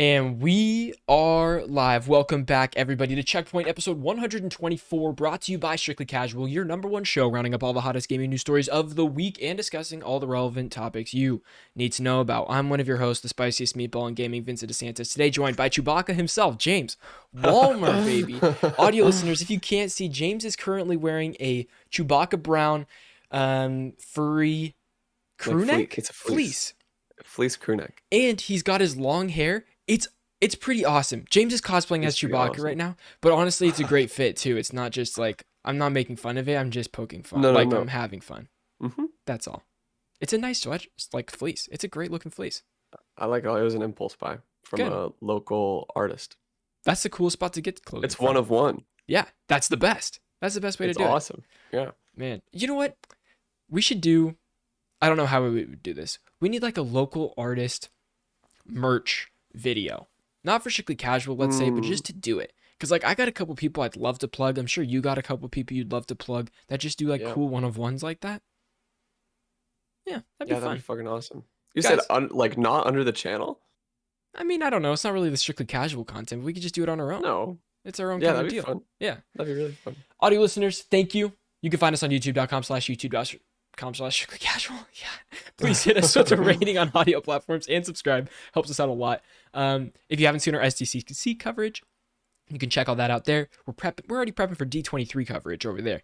And we are live. Welcome back, everybody, to Checkpoint episode 124, brought to you by Strictly Casual, your number one show, rounding up all the hottest gaming news stories of the week and discussing all the relevant topics you need to know about. I'm one of your hosts, the spiciest meatball in gaming, Vincent DeSantis, today joined by Chewbacca himself, James Walmer, baby. Audio listeners, if you can't see, James is currently wearing a Chewbacca brown furry crew neck? It's a fleece. Fleece crew neck. And he's got his long hair. It's pretty awesome. James is cosplaying as Chewbacca right now, but honestly, it's a great fit too. It's not just like, I'm not making fun of it. I'm just poking fun. No. I'm having fun. That's all. It's a nice sweat, like fleece. It's a great looking fleece. I like it. It was an impulse buy from a local artist. That's the coolest spot to get clothing. It's one of one. Yeah, that's the best. That's the best way to do it. It's awesome. Yeah. Man, you know what? We should do, I don't know how we would do this. We need like a local artist merch video. Not for Strictly Casual, let's say, but just to do it. Because, like, I got a couple people I'd love to plug. I'm sure you got a couple people you'd love to plug that just do, like, cool one-of-ones like that. Yeah, that'd be fun. That'd be fucking awesome. You said, like, not under the channel? I mean, I don't know. It's not really the Strictly Casual content. We could just do it on our own. No. It's our own kind of deal. Fun. Yeah. That'd be really fun. Audio listeners, thank you. You can find us on youtube.com/strictly casual. Yeah. Please hit us with a rating on audio platforms and subscribe. Helps us out a lot. If you haven't seen our SDCC coverage, you can check all that out there. We're already prepping for D23 coverage over there.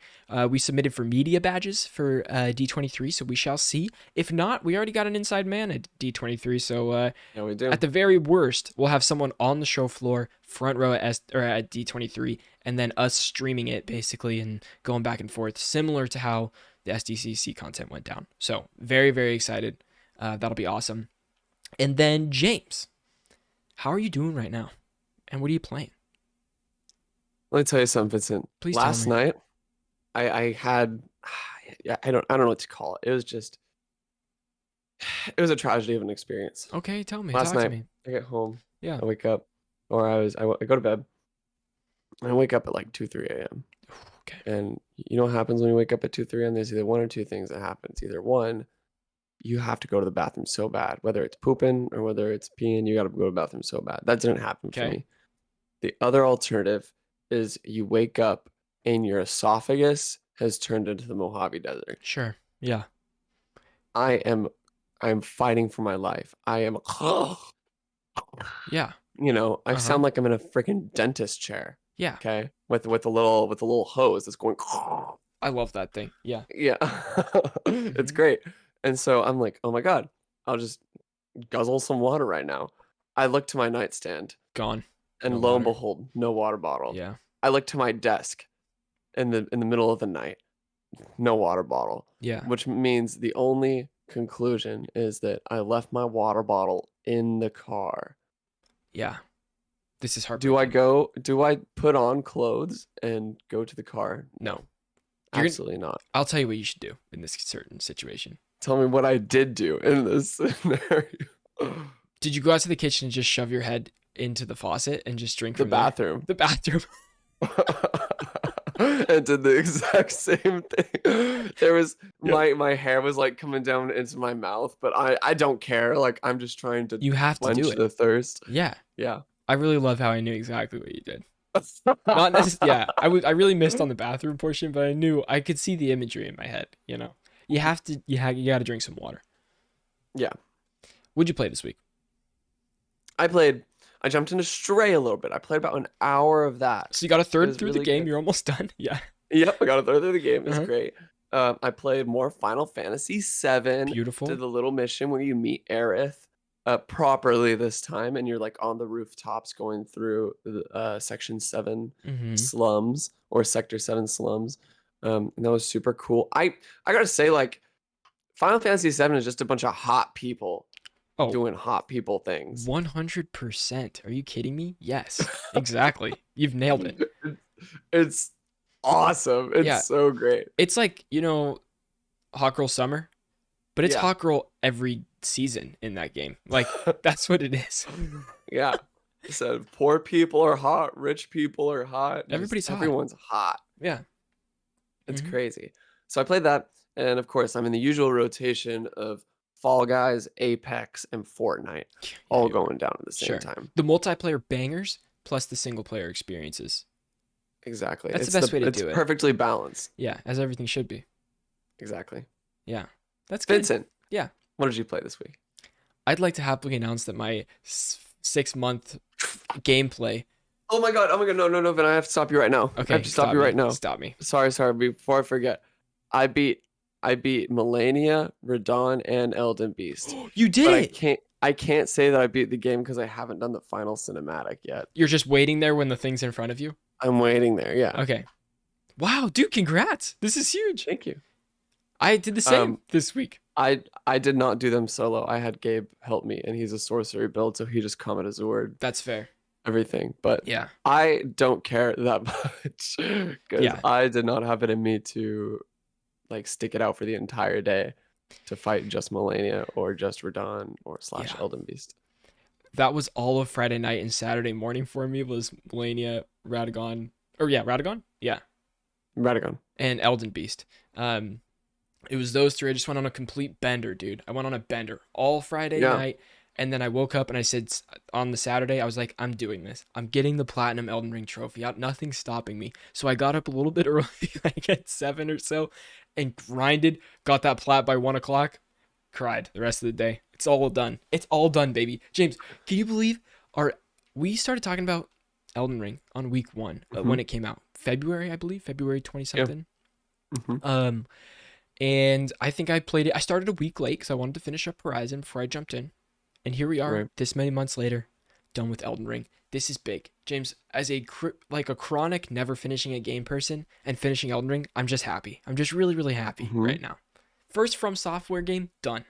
We submitted for media badges for D23, so we shall see. If not, we already got an inside man at D23, so we do. At the very worst, we'll have someone on the show floor, front row at D23, and then us streaming it basically and going back and forth, similar to how the SDCC content went down. So very, very excited. That'll be awesome. And then James, how are you doing right now? And what are you playing? Let me tell you something, Vincent. Please Last tell me. night, I had, I don't know what to call it. It was a tragedy of an experience. Okay, tell me. Last Talk to night, me. I get home. Yeah. I wake up, or I go to bed, and I wake up at like 2-3 a.m. Okay. And you know what happens when you wake up at 2-3 a.m.? There's either one or two things that happens. Either one, you have to go to the bathroom so bad, whether it's pooping or whether it's peeing, you got to go to the bathroom so bad. That didn't happen for me. The other alternative is you wake up and your esophagus has turned into the Mojave Desert. Sure. Yeah. I am fighting for my life. I am Yeah. You know, I sound like I'm in a freaking dentist chair. Yeah. Okay. With the little hose that's going. I love that thing. Yeah. Yeah. It's great. And so I'm like, oh my God, I'll just guzzle some water right now. I look to my nightstand. Gone. And No lo and water. behold, no water bottle. Yeah. I look to my desk in the middle of the night. No water bottle. Yeah. Which means the only conclusion is that I left my water bottle in the car. Yeah. This is heartbreaking. Do I put on clothes and go to the car? No. Absolutely not. I'll tell you what you should do in this certain situation. Tell me what I did do in this scenario. Did you go out to the kitchen and just shove your head into the faucet and just drink from the bathroom? The bathroom. And did the exact same thing. There was my hair was like coming down into my mouth, but I don't care. Like I'm just trying to. You have to do it. The thirst. Yeah. Yeah. I really love how I knew exactly what you did. Not necessarily. Yeah. I really missed on the bathroom portion, but I could see the imagery in my head. You know, you got to drink some water. Yeah. What'd you play this week? I jumped into Stray a little bit. I played about an hour of that. So you got a third through really the game. good. You're almost done. Yeah. Yep, I got a third through the game. It's great. I played more Final Fantasy VII. Beautiful. Did the little mission where you meet Aerith properly this time, and you're like on the rooftops going through the Section 7 slums or Sector 7 slums. And that was super cool. I gotta say, like, Final Fantasy VII is just a bunch of hot people. Doing hot people things. 100%. Are you kidding me? Yes, exactly. You've nailed it. It's awesome. It's so great. It's like, Hot Girl Summer, but it's Hot Girl every season in that game. Like, that's what it is. Yeah. So poor people are hot, rich people are hot. Everybody's hot. Everyone's hot. Yeah. It's crazy. So I played that, and of course I'm in the usual rotation of Fall Guys, Apex, and Fortnite Yeah, all you are. going down at the same Sure. time. The multiplayer bangers plus the single player experiences. Exactly. That's the best way to It's do it. perfectly balanced. Yeah, as everything should be. Exactly. Yeah, that's good. Vincent, Yeah. what did you play this week? I'd like to happily announce that my 6-month gameplay. Oh my god, no, Vin, I have to stop you right now. I have Okay, to stop stop you me. right now. Stop me. Sorry, before I forget. I beat Melania, Radon, and Elden Beast. You did But it! I can't say that I beat the game because I haven't done the final cinematic yet. You're just waiting there when the thing's in front of you? I'm waiting there, yeah. Okay. Wow, dude, congrats. This is huge. Thank you. I did the same this week. I did not do them solo. I had Gabe help me, and he's a sorcery build, so he just commented Zord. That's fair. Everything. But Yeah. I don't care that much because I did not have it in me to like stick it out for the entire day to fight just Melania or just Radon or / Elden Beast. That was all of Friday night and Saturday morning for me was Melania, Radagon. Radagon? Yeah. Radagon. And Elden Beast. It was those three. I just went on a complete bender, dude. I went on a bender all Friday night. And then I woke up and I said on the Saturday, I was like, I'm doing this. I'm getting the Platinum Elden Ring trophy out. Nothing's stopping me. So I got up a little bit early, like at 7 or so, and grinded. Got that plat by 1 o'clock. Cried the rest of the day. It's all done. It's all done, baby. James, can you believe we started talking about Elden Ring on week 1 when it came out? February, I believe. February 20-something. Yeah. And I think I played it. I started a week late because I wanted to finish up Horizon before I jumped in. And here we are, this many months later, done with Elden Ring. This is big. James, as a chronic never finishing a game person and finishing Elden Ring, I'm just happy. I'm just really, really happy right now. First From Software game, done.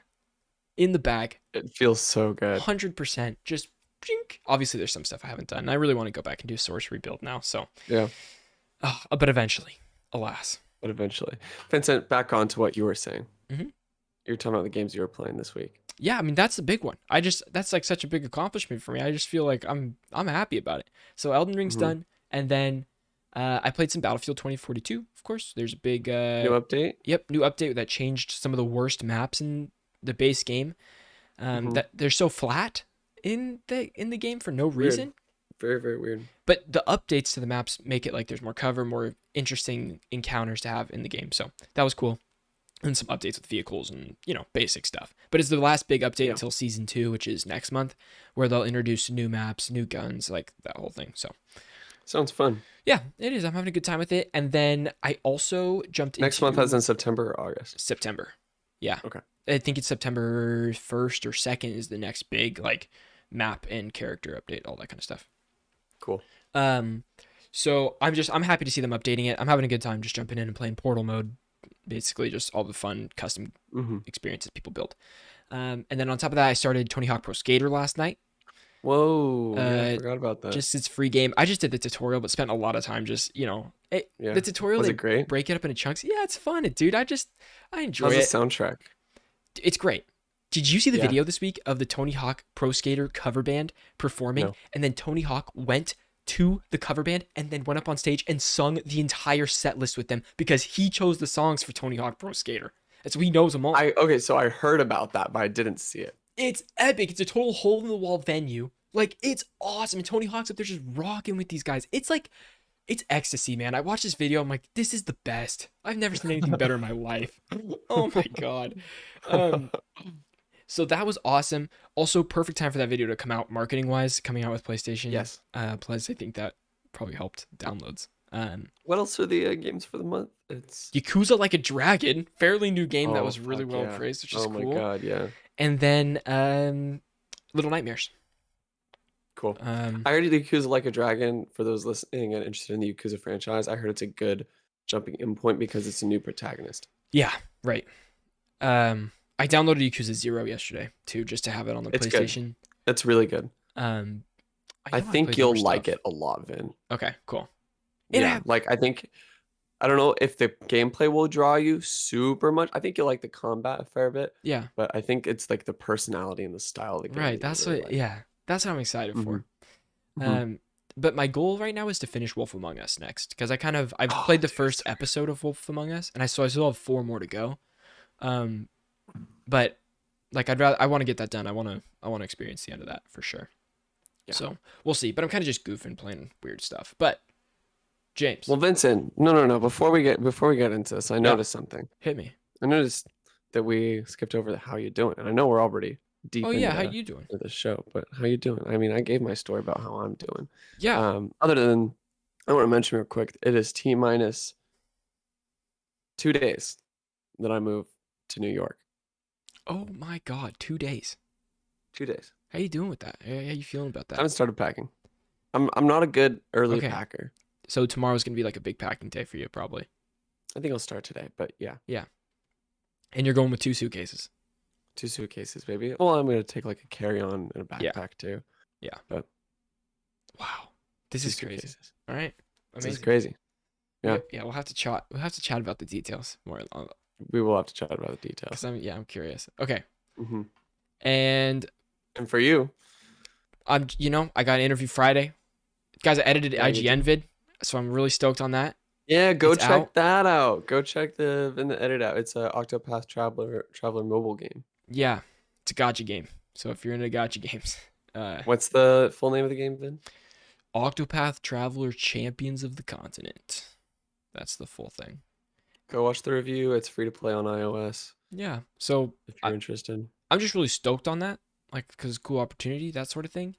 In the bag. It feels so good. 100%. Just, blink. Obviously, there's some stuff I haven't done. And I really want to go back and do a sorcery build now. So, yeah. But eventually, alas. But eventually. Vincent, back on to what you were saying. You're talking about the games you were playing this week. Yeah, I mean, that's the big one. That's like such a big accomplishment for me. I just feel like I'm happy about it. So Elden Ring's done. And then I played some Battlefield 2042, of course. There's a big new update. Yep, new update that changed some of the worst maps in the base game. That they're so flat in the game for no reason. Very, very weird. But the updates to the maps make it like there's more cover, more interesting encounters to have in the game. So that was cool. And some updates with vehicles and, basic stuff. But it's the last big update until season 2, which is next month, where they'll introduce new maps, new guns, like that whole thing. So sounds fun. Yeah, it is. I'm having a good time with it. And then I also jumped next month as in September or August? September. Yeah. Okay. I think it's September 1st or 2nd is the next big map and character update, all that kind of stuff. Cool. So I'm happy to see them updating it. I'm having a good time just jumping in and playing Portal mode. Basically just all the fun custom experiences people build. And then on top of that, I started Tony Hawk Pro Skater last night. Whoa, I forgot about that. Just its free game. I just did the tutorial, but spent a lot of time just, the tutorial. Was it great? Break it up into chunks. Yeah, it's fun, dude. I enjoy it. How's the soundtrack? It's great. Did you see the video this week of the Tony Hawk Pro Skater cover band performing? No. And then Tony Hawk went to the cover band and then went up on stage and sung the entire set list with them because he chose the songs for Tony Hawk Pro Skater. And so he knows them all. So I heard about that, but I didn't see it. It's epic. It's a total hole in the wall venue. It's awesome. And Tony Hawk's up there just rocking with these guys. It's ecstasy, man. I watched this video. I'm like, this is the best. I've never seen anything better in my life. Oh my God. So that was awesome. Also, perfect time for that video to come out marketing-wise, coming out with PlayStation. Yes. Plus, I think that probably helped downloads. What else are the games for the month? It's Yakuza Like a Dragon, fairly new game that was really well praised, which is cool. Oh my God, yeah. And then Little Nightmares. Cool. I heard Yakuza Like a Dragon, for those listening and interested in the Yakuza franchise, I heard it's a good jumping in point because it's a new protagonist. Yeah, right. I downloaded Yakuza 0 yesterday too, just to have it on the PlayStation. Good. It's really good. I think you'll like it a lot, Vin. Okay, cool. Yeah, I don't know if the gameplay will draw you super much. I think you'll like the combat a fair bit. Yeah. But I think it's like the personality and the style of the game. Right, that's what that's what I'm excited for. But my goal right now is to finish Wolf Among Us next because I've played the first episode of Wolf Among Us and I still have 4 more to go. But like I want to get that done. I want to experience the end of that for sure. Yeah. So we'll see. But I'm kind of just goofing, playing weird stuff. But James, Well, Vincent, no. Before we get into this, I noticed something. hit me. I noticed that we skipped over the how you doing, and I know we're already Oh deep yeah, how into you doing? the show, but how you doing? I mean, I gave my story about how I'm doing. Yeah. Other than, I want to mention real quick, it is T minus 2 days that I moved to New York. Oh my God, 2 days. 2 days. How you doing with that? How you feeling about I that? haven't started packing. I'm not a good early Okay. packer. So tomorrow's gonna be like a big packing day for you, probably. I think I'll start today, but yeah, Yeah. And you're going with 2 suitcases. 2 suitcases, baby. Well, I'm gonna take like a carry-on and a Yeah. backpack too. Yeah. But Wow. This two is crazy. suitcases. All right. This is Amazing. crazy. Yeah. Yeah. We'll have to chat. We'll have to chat about the details more. We will have to chat about the details. Cause I'm curious. Okay. Mm-hmm. And And for you, I got an interview Friday. Guys, I edited yeah, you IGN did. vid, so I'm really stoked on that. Yeah, go It's check out. that out. Go check the edit out. It's a Octopath Traveler mobile game. Yeah, it's a gotcha game. So if you're into gotcha games, What's the full name of the game, Vin? Octopath Traveler Champions of the Continent. That's the full thing. Go watch the review. It's free to play on iOS Yeah. So if you're interested. I'm just really stoked on that, like, because cool opportunity, that sort of thing.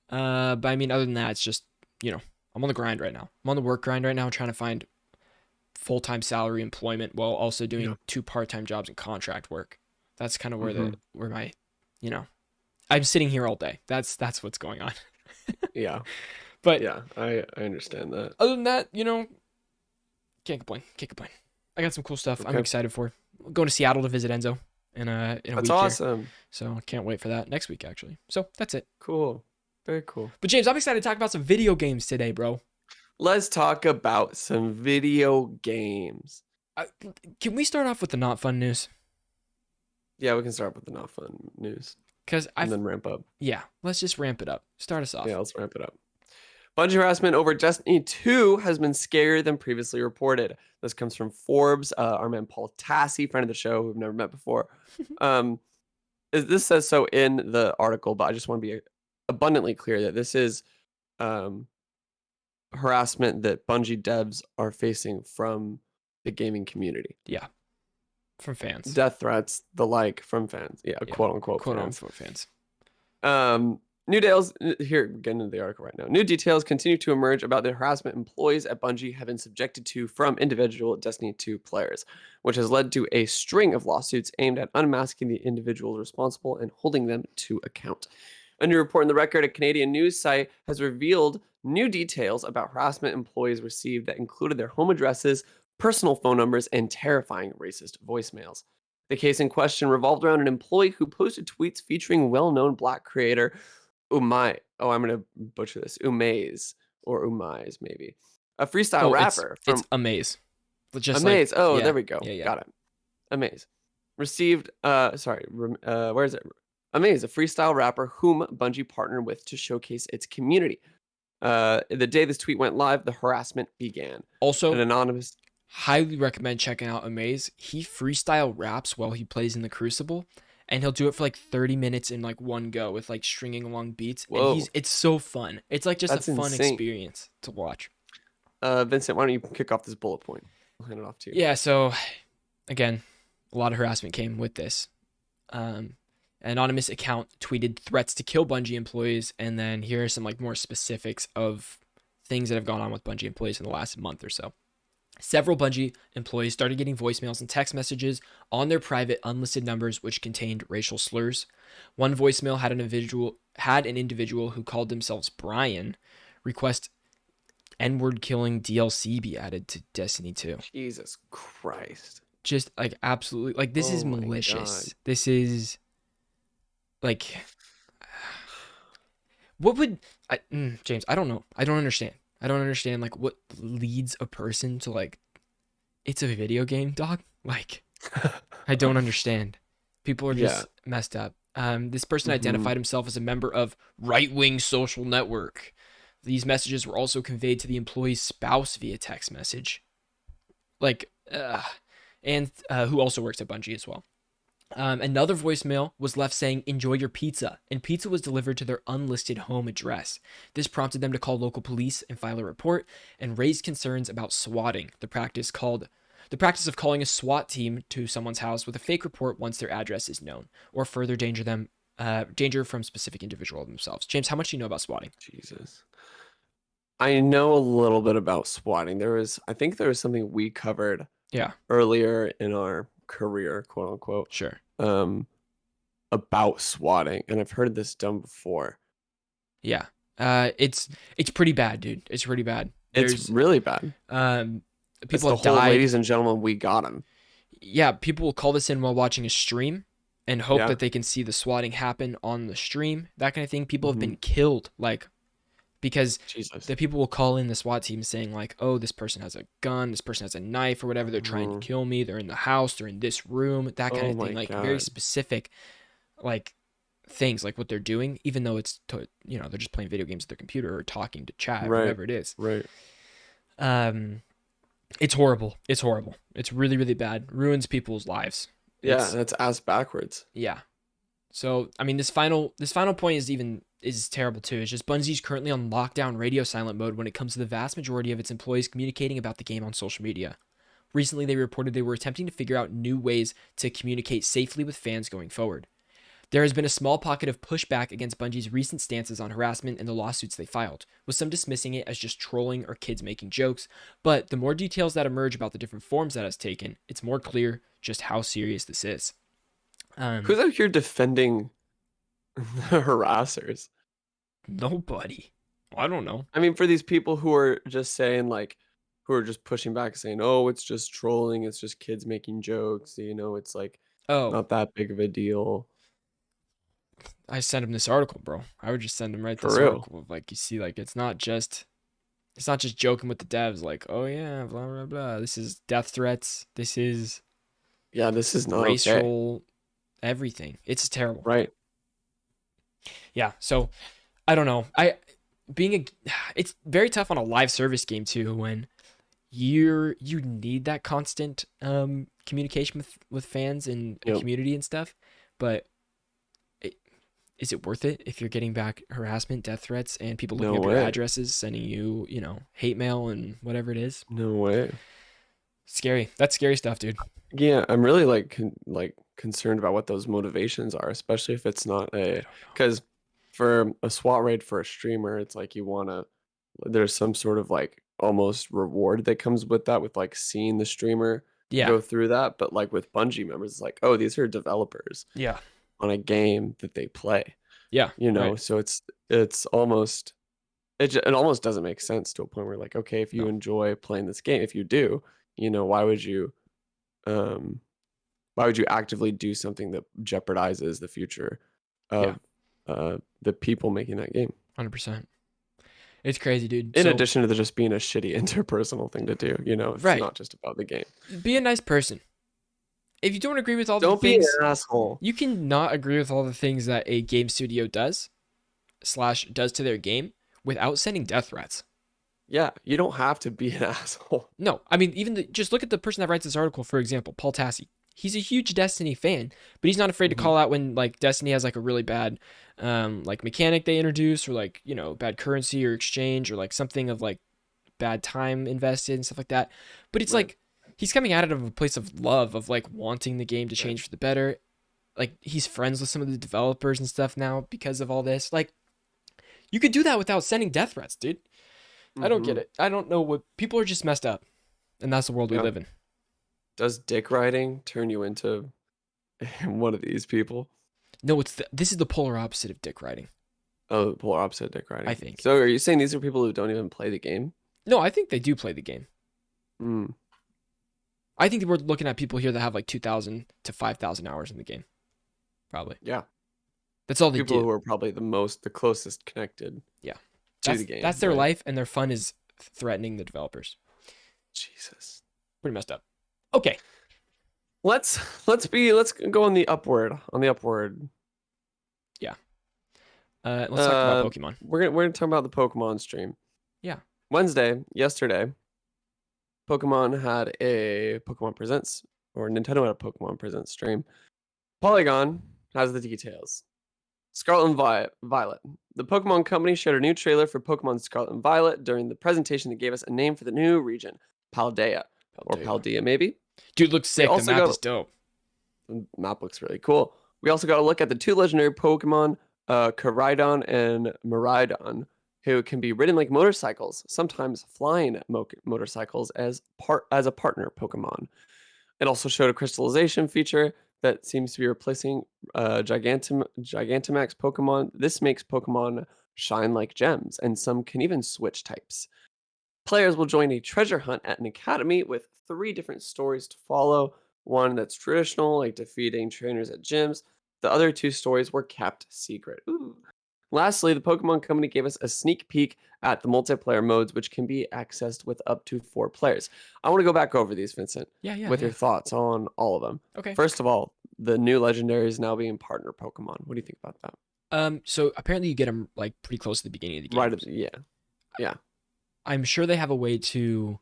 But I mean, other than that, it's just, I'm on the grind right now. I'm on the work grind right now, trying to find full-time salary employment while also doing 2 part-time jobs and contract work. That's kind of where my, I'm sitting here all day. That's what's going on. Yeah. But yeah, I understand that. other than that, can't complain. Can't complain. I got some cool stuff I'm excited for. I'm going to Seattle to visit Enzo in a week. That's awesome. Here. So I can't wait for that next week, actually. So that's it. Cool. Very cool. But James, I'm excited to talk about some video games today, bro. Let's talk about some video games. Can we start off with the not fun news? Yeah, we can start with the not fun news. And then ramp up. Yeah, let's just ramp it up. Start us off. Yeah, let's ramp it up. Bungie harassment over Destiny 2 has been scarier than previously reported. This comes from Forbes, our man Paul Tassi, friend of the show, who we've never met before. This says so in the article, but I just want to be abundantly clear that this is harassment that Bungie devs are facing from the gaming community. Yeah, from fans. Death threats, the like, from fans. Yeah, quote unquote fans. New details here, getting into the article right now. New details continue to emerge about the harassment employees at Bungie have been subjected to from individual Destiny 2 players, which has led to a string of lawsuits aimed at unmasking the individuals responsible and holding them to account. A new report in the record, a Canadian news site, has revealed new details about harassment employees received that included their home addresses, personal phone numbers, and terrifying racist voicemails. The case in question revolved around an employee who posted tweets featuring well-known Black creator Umai. Oh, I'm going to butcher this. Umaze or Umaiz, maybe. A freestyle rapper. It's Amaze. Amaze. Oh, there we go. Yeah. Got it. Amaze. Received, where is it? Amaze, a freestyle rapper whom Bungie partnered with to showcase its community. The day this tweet went live, the harassment began. Also, an anonymous. Highly recommend checking out Amaze. He freestyle raps while he plays in the Crucible, and he'll do it for like 30 minutes in like one go with like stringing along beats. Whoa. And it's so fun. It's like just That's a fun insane. experience to watch. Vincent, why don't you kick off this bullet point? I'll hand it off to you. Yeah, so again, a lot of harassment came with this. An anonymous account tweeted threats to kill Bungie employees, and then here are some like more specifics of things that have gone on with Bungie employees in the last month or so. Several Bungie employees started getting voicemails and text messages on their private unlisted numbers which contained racial slurs. One voicemail had an individual who called themselves Brian request N-word killing DLC be added to Destiny 2. Jesus Christ. Just like absolutely, like this is malicious. God. This is like, what would James? I don't know. I don't understand. I don't understand like what leads a person to like, it's a video game, dog. Like, I don't understand. People are just messed up. This person identified himself as a member of right-wing social network. These messages were also conveyed to the employee's spouse via text message. Like, and who also works at Bungie as well. Another voicemail was left saying, "Enjoy your pizza," and pizza was delivered to their unlisted home address. This prompted them to call local police and file a report and raised concerns about swatting, the practice of calling a SWAT team to someone's house with a fake report once their address is known, or further danger from specific individual themselves. James, how much do you know about swatting? Jesus. I know a little bit about swatting. I think there was something we covered Yeah, earlier in our career, quote unquote, sure. um, about swatting, and I've heard this done before. Yeah. It's pretty bad, dude. It's pretty bad. It's There's really bad. It's people the have whole, died. ladies and gentlemen, we got him. Yeah, people will call this in while watching a stream and hope Yeah. that they can see the swatting happen on the stream, that kind of thing. People have Mhm. been killed, like, because Jesus. the people will call in the SWAT team saying, like, oh, this person has a gun, this person has a knife or whatever, they're trying to Mhm. kill me, they're in the house, they're in this room, that kind Oh of thing. my Like, very God. specific, like, things, like what they're doing, even though they're just playing video games at their computer or talking to chat, Right. whatever it is. Right. It's horrible. It's horrible. It's really, really bad. Ruins people's lives. Yeah, that's ass backwards. Yeah. So, I mean, this final point is terrible too. It's just Bungie's currently on lockdown radio silent mode when it comes to the vast majority of its employees communicating about the game on social media. Recently, they reported they were attempting to figure out new ways to communicate safely with fans going forward. There has been a small pocket of pushback against Bungie's recent stances on harassment and the lawsuits they filed, with some dismissing it as just trolling or kids making jokes, but the more details that emerge about the different forms that has taken, it's more clear just how serious this is. Who's out here defending the harassers? Nobody. I don't know. I mean, for these people who are just saying, like, who are just pushing back, saying, "Oh, it's just trolling. It's just kids making jokes. It's like Oh, not that big of a deal." I sent him this article, bro. I would just send him right For this real. article of, like, you see, like, it's not just joking with the devs, like, oh yeah, blah blah blah. This is death threats. This is Yeah, this is not okay. racial everything. It's terrible. Right. Yeah. So I don't know. It's very tough on a live service game too when you need that constant communication with fans and Yep. community and stuff. But is it worth it if you're getting back harassment, death threats, and people looking No up your way. addresses, sending you, hate mail and whatever it is? No way. Scary. That's scary stuff, dude. Yeah, I'm really like concerned about what those motivations are, especially if it's not because for a SWAT raid for a streamer, it's like there's some sort of like almost reward that comes with that, with like seeing the streamer Yeah. go through that. But like with Bungie members, it's like, oh, these are developers Yeah. on a game that they play, Yeah. Right. so it's almost it almost doesn't make sense to a point where, like, okay, if you No. enjoy playing this game, if you do, why would you actively do something that jeopardizes the future of the people making that game? 100%. It's crazy, dude. In addition to just being a shitty interpersonal thing to do, it's Right. not just about the game. Be a nice person. If you don't agree with all the Don't be things, an asshole. you can not agree with all the things that a game studio does to their game without sending death threats. Yeah, you don't have to be an asshole. No, I mean, just look at the person that writes this article, for example, Paul Tassi. He's a huge Destiny fan, but he's not afraid to call out when, like, Destiny has like a really bad like mechanic they introduce, or like, bad currency or exchange, or like something of like bad time invested and stuff like that. But it's Right. like he's coming at it of a place of love, of like wanting the game to change for the better. Like, he's friends with some of the developers and stuff now because of all this. Like, you could do that without sending death threats, dude. I don't get it. I don't know what people are just messed up, and that's the world we live in. Does dick riding turn you into one of these people? No, this is the polar opposite of dick riding. Oh, the polar opposite of dick riding. I think. So are you saying these are people who don't even play the game? No, I think they do play the game. Mm. I think we're looking at people here that have like 2,000 to 5,000 hours in the game. Probably. Yeah. That's all they People do. who are probably the closest connected. Yeah. To the game. That's their life, and their fun is threatening the developers. Jesus. Pretty messed up. Okay. Let's go on the upward. Yeah. Let's talk about Pokemon. We're gonna talk about the Pokemon stream. Yeah. Yesterday, Pokemon had a Pokemon Presents, or Nintendo had a Pokemon Presents stream. Polygon has the details. Scarlet and Violet. The Pokemon Company showed a new trailer for Pokemon Scarlet and Violet. During the presentation, they gave us a name for the new region, Paldea. Or Paldea, maybe? Dude, looks sick. The map is dope. The map looks really cool. We also got to look at the 2 legendary Pokemon, Koraidon and Miraidon, who can be ridden like motorcycles, sometimes flying motorcycles as a partner Pokemon. It also showed a crystallization feature that seems to be replacing Gigantamax Pokemon. This makes Pokemon shine like gems, and some can even switch types. Players will join a treasure hunt at an academy with 3 different stories to follow. One that's traditional, like defeating trainers at gyms. The other 2 stories were kept secret. Ooh. Lastly, the Pokemon Company gave us a sneak peek at the multiplayer modes, which can be accessed with up to 4 players. I want to go back over these, Vincent, with your thoughts on all of them. Okay. First of all, the new legendary is now being partner Pokemon. What do you think about that? So apparently you get them like pretty close to the beginning of the game. Right. Yeah. I'm sure they have a way to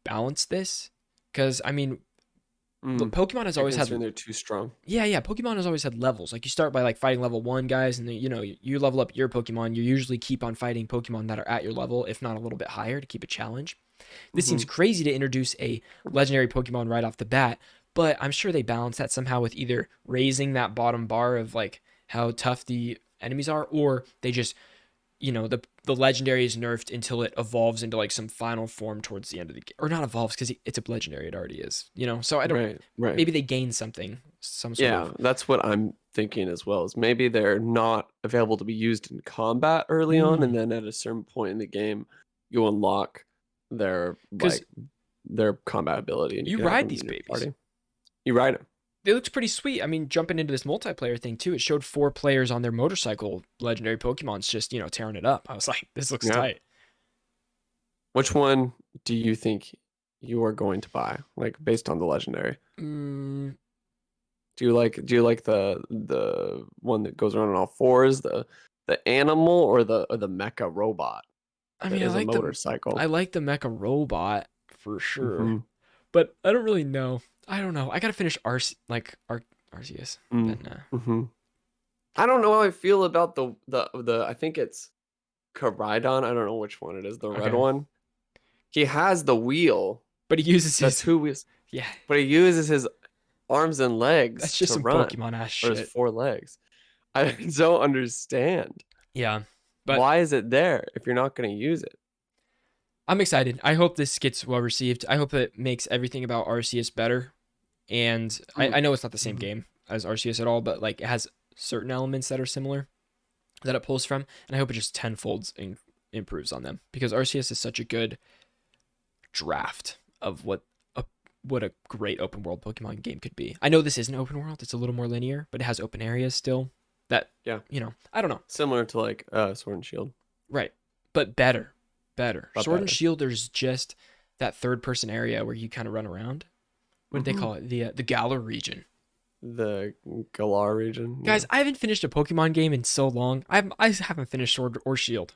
balance this, because I mean, Pokemon has always had. They're too strong. Yeah. Pokemon has always had levels. Like you start by like fighting level 1 guys, and then you level up your Pokemon. You usually keep on fighting Pokemon that are at your level, if not a little bit higher, to keep a challenge. This seems crazy to introduce a legendary Pokemon right off the bat, but I'm sure they balance that somehow with either raising that bottom bar of like how tough the enemies are, or they just the legendary is nerfed until it evolves into like some final form towards the end of the game, or not evolves because it's a legendary. It already is, so I don't. Right. Maybe they gain some sort of. That's what I'm thinking as well. Is maybe they're not available to be used in combat early on, and then at a certain point in the game, you unlock their combat ability, and you ride these babies. Party. You ride them. It looks pretty sweet. I mean, jumping into this multiplayer thing too, it showed 4 players on their motorcycle, legendary Pokemons, just tearing it up. I was like, this looks tight. Which one do you think you are going to buy, like based on the legendary? Do you like the one that goes around on all 4s, the animal, or the mecha robot? I mean, I like a motorcycle. I like the mecha robot for sure, but I don't really know. I don't know. I gotta finish Arceus. I don't know how I feel about the I think it's Koraidon. I don't know which one it is. The red one. He has the wheel, but he uses his 2 wheels. Yeah, but he uses his arms and legs. That's just to some run, Pokemon ass or shit. his 4 legs. I don't understand. Yeah, but why is it there if you're not going to use it? I'm excited. I hope this gets well received. I hope it makes everything about Arceus better. And I know it's not the same game as Arceus at all, but like it has certain elements that are similar that it pulls from, and I hope it just tenfolds and improves on them, because Arceus is such a good draft of what a great open world Pokemon game could be. I know this isn't open world; it's a little more linear, but it has open areas still. That I don't know, similar to like Sword and Shield, right? But better. Sword and Shield, there's just that third person area where you kind of run around. What did they call it? The Galar region. The Galar region. Guys, I haven't finished a Pokemon game in so long. I haven't finished Sword or Shield.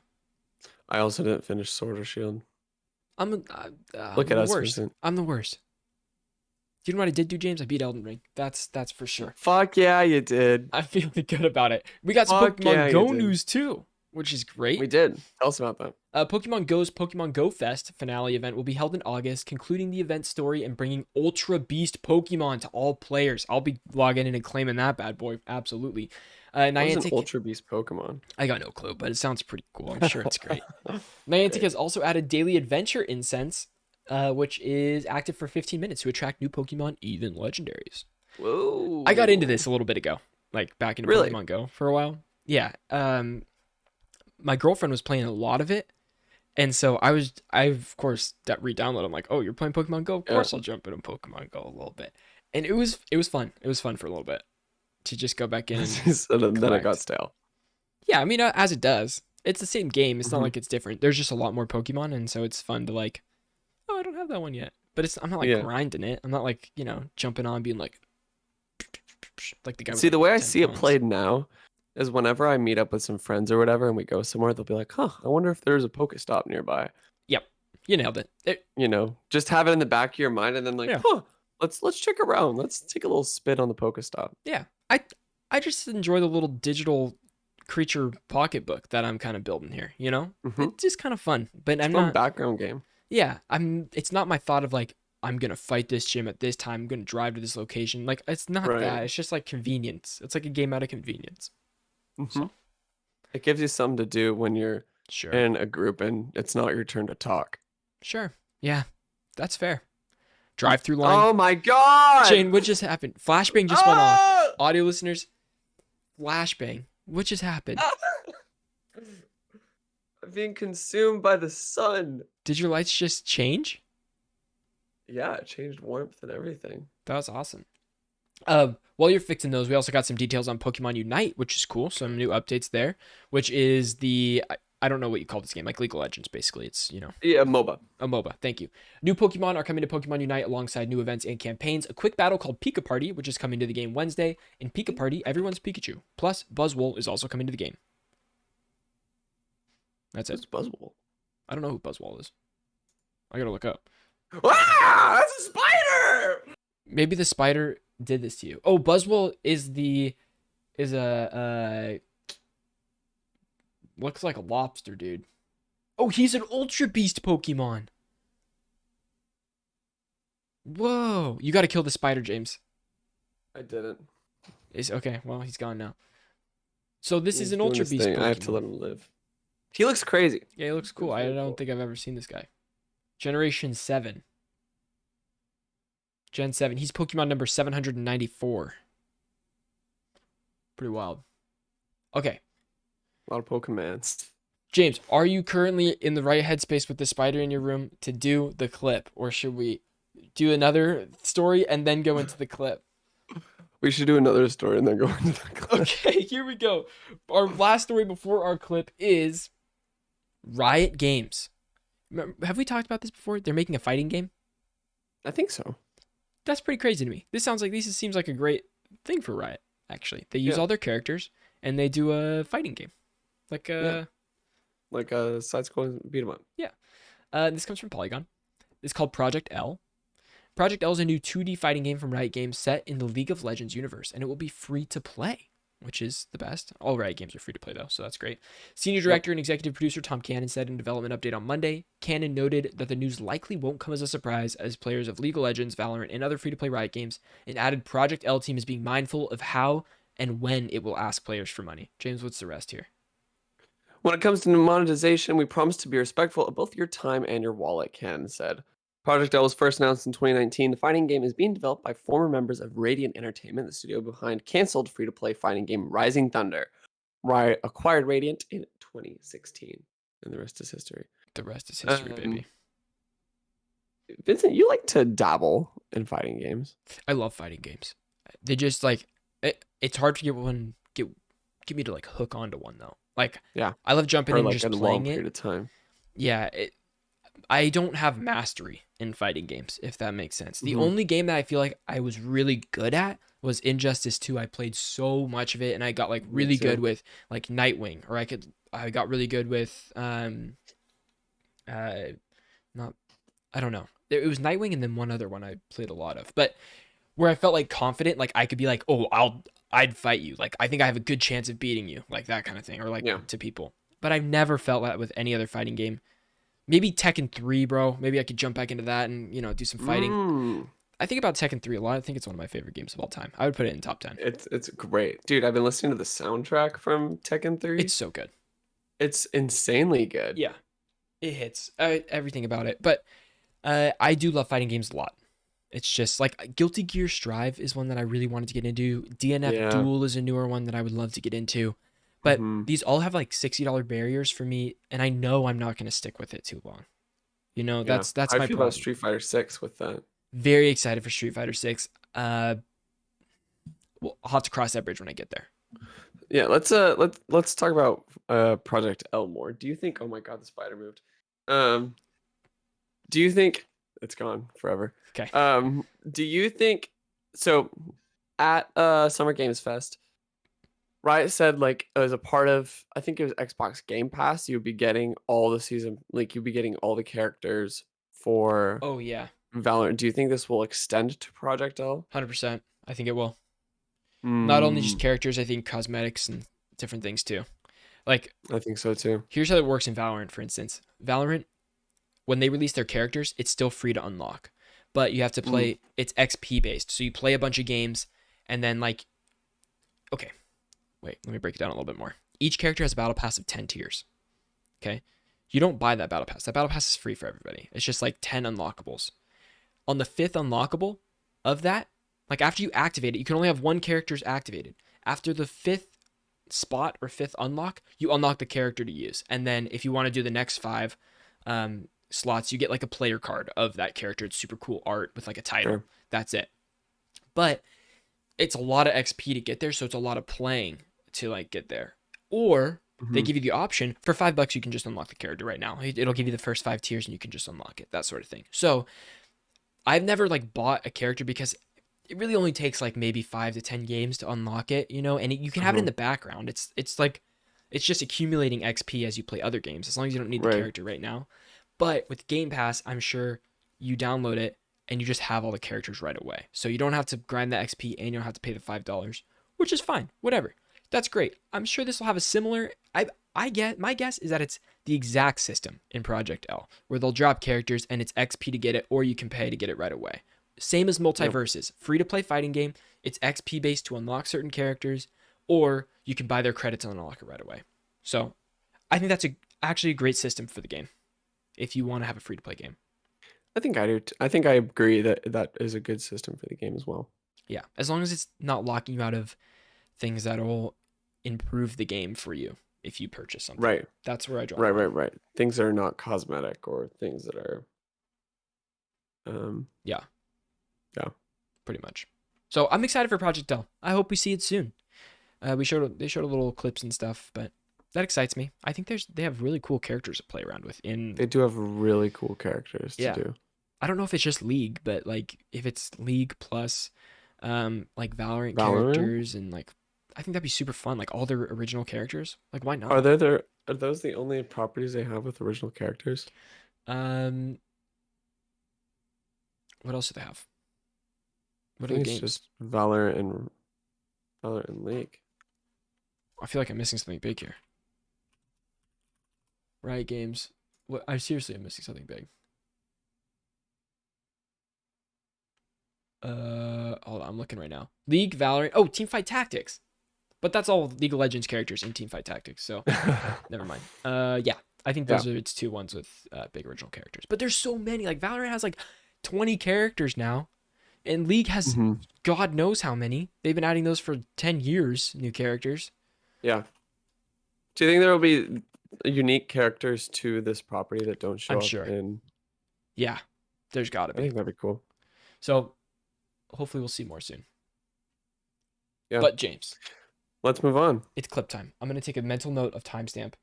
I also didn't finish Sword or Shield. I'm Look at us, worst. Vincent. I'm the worst. Do you know what I did do, James? I beat Elden Ring. That's for sure. Fuck yeah, you did. I'm feeling good about it. We got some Pokemon Go news too, which is great. We did. Tell us about that. Pokemon Go's Pokemon Go Fest finale event will be held in August, concluding the event story and bringing Ultra Beast Pokemon to all players. I'll be logging in and claiming that bad boy. Absolutely. Niantic, what's an Ultra Beast Pokemon? I got no clue, but it sounds pretty cool. I'm sure it's great. Niantic has also added Daily Adventure Incense, which is active for 15 minutes to attract new Pokemon, even legendaries. Whoa. I got into this a little bit ago, like back into Pokemon Go for a while. Yeah. My girlfriend was playing a lot of it. And so I of course re-downloaded. I'm like, oh, you're playing Pokemon Go? Of course I'll jump into Pokemon Go a little bit. And it was fun. It was fun for a little bit to just go back in. So then it got stale. Yeah, I mean, as it does. It's the same game. It's not like it's different. There's just a lot more Pokemon, and so it's fun to like, oh, I don't have that one yet. But I'm not like grinding it. I'm not like, jumping on being like the guy. See, the way I see it played now is whenever I meet up with some friends or whatever and we go somewhere, they'll be like, huh, I wonder if there's a Pokestop nearby. Yep. You nailed it. Just have it in the back of your mind and then like, huh, let's check around. Let's take a little spin on the Pokestop. Yeah, I just enjoy the little digital creature pocketbook that I'm kind of building here. You know, Mm-hmm. it's just kind of fun. But It's a I'm fun not. background game. Yeah, I'm. It's not my thought of like I'm gonna fight this gym at this time. I'm gonna drive to this location. Like it's not Right. that. It's just like convenience. It's like a game out of convenience. Mm-hmm. So It gives you something to do when you're sure, in a group and it's not your turn to talk. sure, yeah, that's fair. Drive through line. Oh my god! Shane, what just happened? Flashbang just went off. Ah! Audio listeners, flashbang. What just happened? I'm being consumed by the sun. Did your lights just change? Yeah, it changed warmth and everything. That was awesome. While you're fixing those, we also got some details on Pokemon Unite, which is cool. Some new updates there, which is I don't know what you call this game, like League of Legends, basically. It's, Yeah, MOBA. a MOBA. Thank you. New Pokemon are coming to Pokemon Unite alongside new events and campaigns. A quick battle called Pika Party, which is coming to the game Wednesday. In Pika Party, everyone's Pikachu. Plus, Buzzwole is also coming to the game. That's It's it. Buzzwole. I don't know who Buzzwole is. I gotta look up. Ah! That's a spider! Maybe the spider did this to you. Oh, Buzzwole is a looks like a lobster, dude. Oh, he's an Ultra Beast Pokemon. Whoa. You gotta kill the spider, James. I didn't. Is okay, well, he's gone now. So this is He's an doing Ultra his Beast thing. Pokemon. I have to let him live. He looks crazy. Yeah, he looks cool. I very don't cool. think I've ever seen this guy. Generation 7. Gen 7. He's Pokemon number 794. Pretty wild. Okay. A lot of Pokemons. James, are you currently in the right headspace with the spider in your room to do the clip? Or should we do another story and then go into the clip? We should do another story and then go into the clip. Okay, here we go. Our last story before our clip is Riot Games. Have we talked about this before? They're making a fighting game? I think so. That's pretty crazy to me. This seems like a great thing for Riot, actually. They use Yeah. all their characters and they do a fighting game. Like Like a side-scrolling beat 'em up. yeah. This comes from Polygon. It's called Project L. Project L is a new 2D fighting game from Riot Games set in the League of Legends universe, and it will be free to play, which is the best. All Riot games are free to play, though, so that's great. Senior director and executive producer Tom Cannon said in a development update on Monday, Cannon noted that the news likely won't come as a surprise as players of League of Legends, Valorant, and other free-to-play Riot games, and added Project L team is being mindful of how and when it will ask players for money. James, what's the rest here? When it comes to monetization, we promise to be respectful of both your time and your wallet, Cannon said. Project L was first announced in 2019. The fighting game is being developed by former members of Radiant Entertainment, the studio behind canceled free-to-play fighting game Rising Thunder. Riot acquired Radiant in 2016, and the rest is history. The rest is history, baby. Vincent, you like to dabble in fighting games. I love fighting games. They just like it's hard to get me to like hook onto one though. Like Yeah. I love jumping For in like and a just long playing period it. of time. Yeah, I don't have mastery in fighting games, if that makes sense. The Mhm. only game that I feel like I was really good at was Injustice 2. I played so much of it and I got like really too. good with like Nightwing, or I got really good with not I don't know. It was Nightwing and then one other one I played a lot of. But where I felt like confident, like I could be like, "Oh, I'd fight you. Like I think I have a good chance of beating you." Like that kind of thing, or like Yeah. to people. But I've never felt that with any other fighting game. Maybe Tekken 3, bro. Maybe I could jump back into that and, do some fighting. Mm. I think about Tekken 3 a lot. I think it's one of my favorite games of all time. I would put it in top 10. It's great. Dude, I've been listening to the soundtrack from Tekken 3. It's so good. It's insanely good. Yeah. It hits everything about it. But I do love fighting games a lot. It's just like Guilty Gear Strive is one that I really wanted to get into. DNF Yeah. Duel is a newer one that I would love to get into. But Mhm. these all have like $60 barriers for me, and I know I'm not going to stick with it too long. Yeah. That's How my do you feel problem. about Street Fighter 6 with that? Very excited for Street Fighter 6. Well, I'll have to cross that bridge when I get there. Yeah, let's talk about Project L more. Do you think, oh my god, the spider moved. Do you think it's gone forever? Okay. Do you think so at Summer Games Fest, Riot said like as a part of, I think it was Xbox Game Pass, you'd be getting all the season, like you'd be getting all the characters for Oh yeah. Valorant. Do you think this will extend to Project L? 100%. I think it will. Not only just Mm, characters, I think cosmetics and different things too. Like, I think so too. here's how it works in Valorant, for instance. Valorant, when they release their characters, it's still free to unlock, but you have to Mm, play. It's XP based, so you play a bunch of games, and then like, okay, wait, let me break it down a little bit more. Each character has a battle pass of 10 tiers. Okay, you don't buy that battle pass. That battle pass is free for everybody. It's just like 10 unlockables. On the fifth unlockable of that, like after you activate it, you can only have one character's activated. After the fifth spot or fifth unlock, you unlock the character to use. And then if you want to do the next five slots, you get like a player card of that character. It's super cool art with like a title. sure. That's it. But it's a lot of XP to get there, so it's a lot of playing to like get there. Or they Hmm. give you the option for $5 you can just unlock the character right now. It'll give you the first 5 tiers and you can just unlock it, that sort of thing. So I've never like bought a character because it really only takes like maybe 5 to 10 games to unlock it, and you can have it in Uh-huh. the background. It's like it's just accumulating XP as you play other games, as long as you don't need the Right. character right now. But with Game Pass, I'm sure you download it and you just have all the characters right away. So you don't have to grind the XP and you don't have to pay the $5, which is fine. Whatever. That's great. I'm sure this will have a similar I get my guess is that it's the exact system in Project L, where they'll drop characters and it's XP to get it, or you can pay to get it right away. Same as Yep. Multiverses, free to play fighting game. It's XP based to unlock certain characters, or you can buy their credits and unlock it right away. So I think that's actually a great system for the game if you want to have a free to play game. I think I do. I think I agree that that is a good system for the game as well. Yeah, as long as it's not locking you out of things that'll improve the game for you if you purchase something. Right. That's where I draw the Right. line. Right. Right. Things that are not cosmetic or things that are. Um. Yeah, Yeah. pretty much. So I'm excited for Project L. I hope we see it soon. They showed a little clips and stuff, but that excites me. I think they have really cool characters to play around with in. They do have really cool characters to Yeah, do. I don't know if it's just League, but like if it's League plus like Valorant Valorant. characters, and like I think that'd be super fun, like all their original characters. Like why Are not? there there? Are those the only properties they have with original characters? Um what else do they have? I What are the think it's games? just Valorant and League. I feel like I'm missing something big here. Riot Games. What I seriously am missing something big. Hold on, I'm looking right now. League, Valorant. Oh, Teamfight Tactics. But that's all League of Legends characters in Teamfight Tactics, so never mind. Yeah, I think Yeah. those are its two ones with big original characters. But there's so many. Like Valorant has like 20 characters now, and League has Hmm. God knows how many. They've been adding those for 10 years, new characters. Yeah. Do you think there will be unique characters to this property that don't I'm show up sure. in? Yeah, there's got to I be. think that'd be cool. So hopefully we'll see more soon. Yeah. But James, Let's move on. it's clip time. I'm gonna take a mental note of timestamp,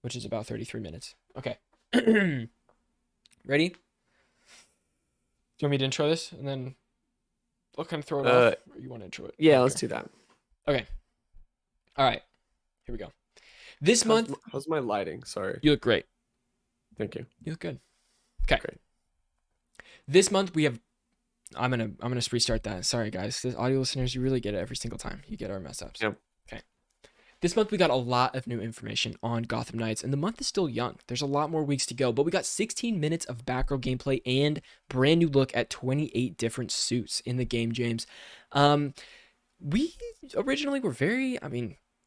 which is about 33 minutes. Okay. Ready? Do you want me to intro this and then I'll kind of throw it off, or you want to intro it? I Yeah, don't let's care. do that. Okay. All right. Here we go. This month, How's my lighting? Sorry. you look great. Thank you. You look good. Okay. Great. This month we have. I'm gonna restart that. Sorry guys, the audio listeners, you really get it every single time. You get our mess ups. Yep. Okay. This month we got a lot of new information on Gotham Knights, and the month is still young. There's a lot more weeks to go, but we got 16 minutes of back row gameplay and brand new look at 28 different suits in the game, James. We originally were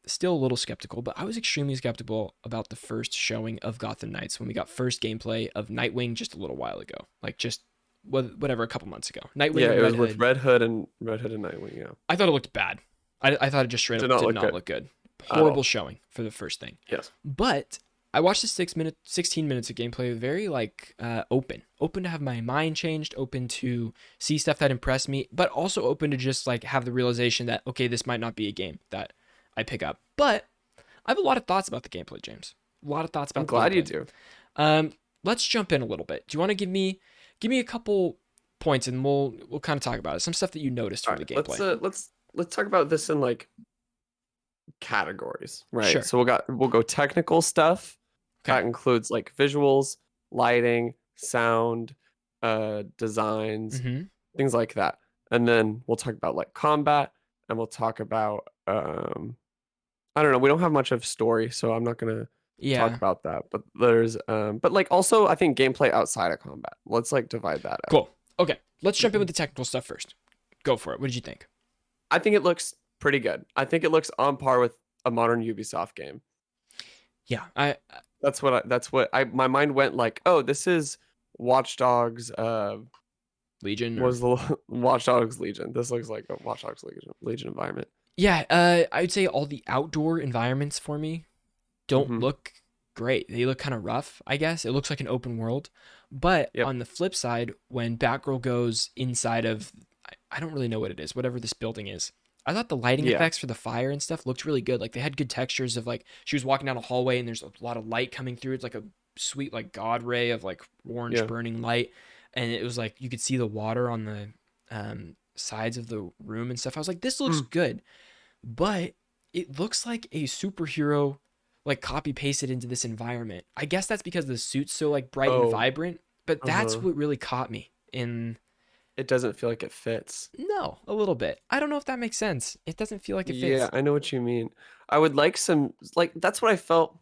still a little skeptical, but I was extremely skeptical about the first showing of Gotham Knights when we got first gameplay of Nightwing just a little while ago, like just whatever, a couple months ago. Nightwing Yeah, and it was Red with Hood. Red Hood and Nightwing. Yeah. I thought it looked bad. I thought it just straight Did up not did look not good look good. at all. Horrible showing for the first thing. Yes. But I watched the 16 minutes of gameplay very like open to have my mind changed, open to see stuff that impressed me, but also open to just like have the realization that okay, this might not be a game that I pick up. But I have a lot of thoughts about the gameplay, James. A lot of thoughts about I'm the glad you gameplay. do. Let's jump in a little bit. Do you want to give me a couple points and we'll kind of talk about it. Some stuff that you noticed All from the right. gameplay. Let's talk about this in like categories, right? Sure. So we'll go technical stuff. Okay. That includes like visuals, lighting, sound, designs, Mm-hmm. things like that. And then we'll talk about like combat, and we'll talk about I don't know. We don't have much of story, so I'm not gonna talk Yeah. about that. But there's but like also I think gameplay outside of combat. Let's like divide that out. Cool. Okay. Let's jump in Mhm. with the technical stuff first. Go for it. What did you think? I think it looks pretty good. I think it looks on par with a modern Ubisoft game. Yeah. I That's what I my mind went like, oh, this is Watch Dogs Legion or was the Watch Dogs Legion. This looks like a Watch Dogs Legion environment. yeah. I'd say all the outdoor environments for me don't Hmm. look great. They look kind of rough, I guess. It looks like an open world. But Yep. on the flip side, when Batgirl goes inside of, I don't really know what it is, whatever this building is. I thought the lighting Yeah. effects for the fire and stuff looked really good. Like they had good textures of like she was walking down a hallway and there's a lot of light coming through. It's like a sweet like god ray of like orange Yeah. burning light, and it was like you could see the water on the sides of the room and stuff. I was like, this looks Mm. good, but it looks like a superhero like copy pasted into this environment. I guess that's because the suit's so like bright and Oh. vibrant, but that's Uh-huh. what really caught me in It doesn't feel like it fits. no, a little bit. I don't know if that makes sense. It doesn't feel like it Yeah, fits. I know what you mean. I would like some like that's what I felt.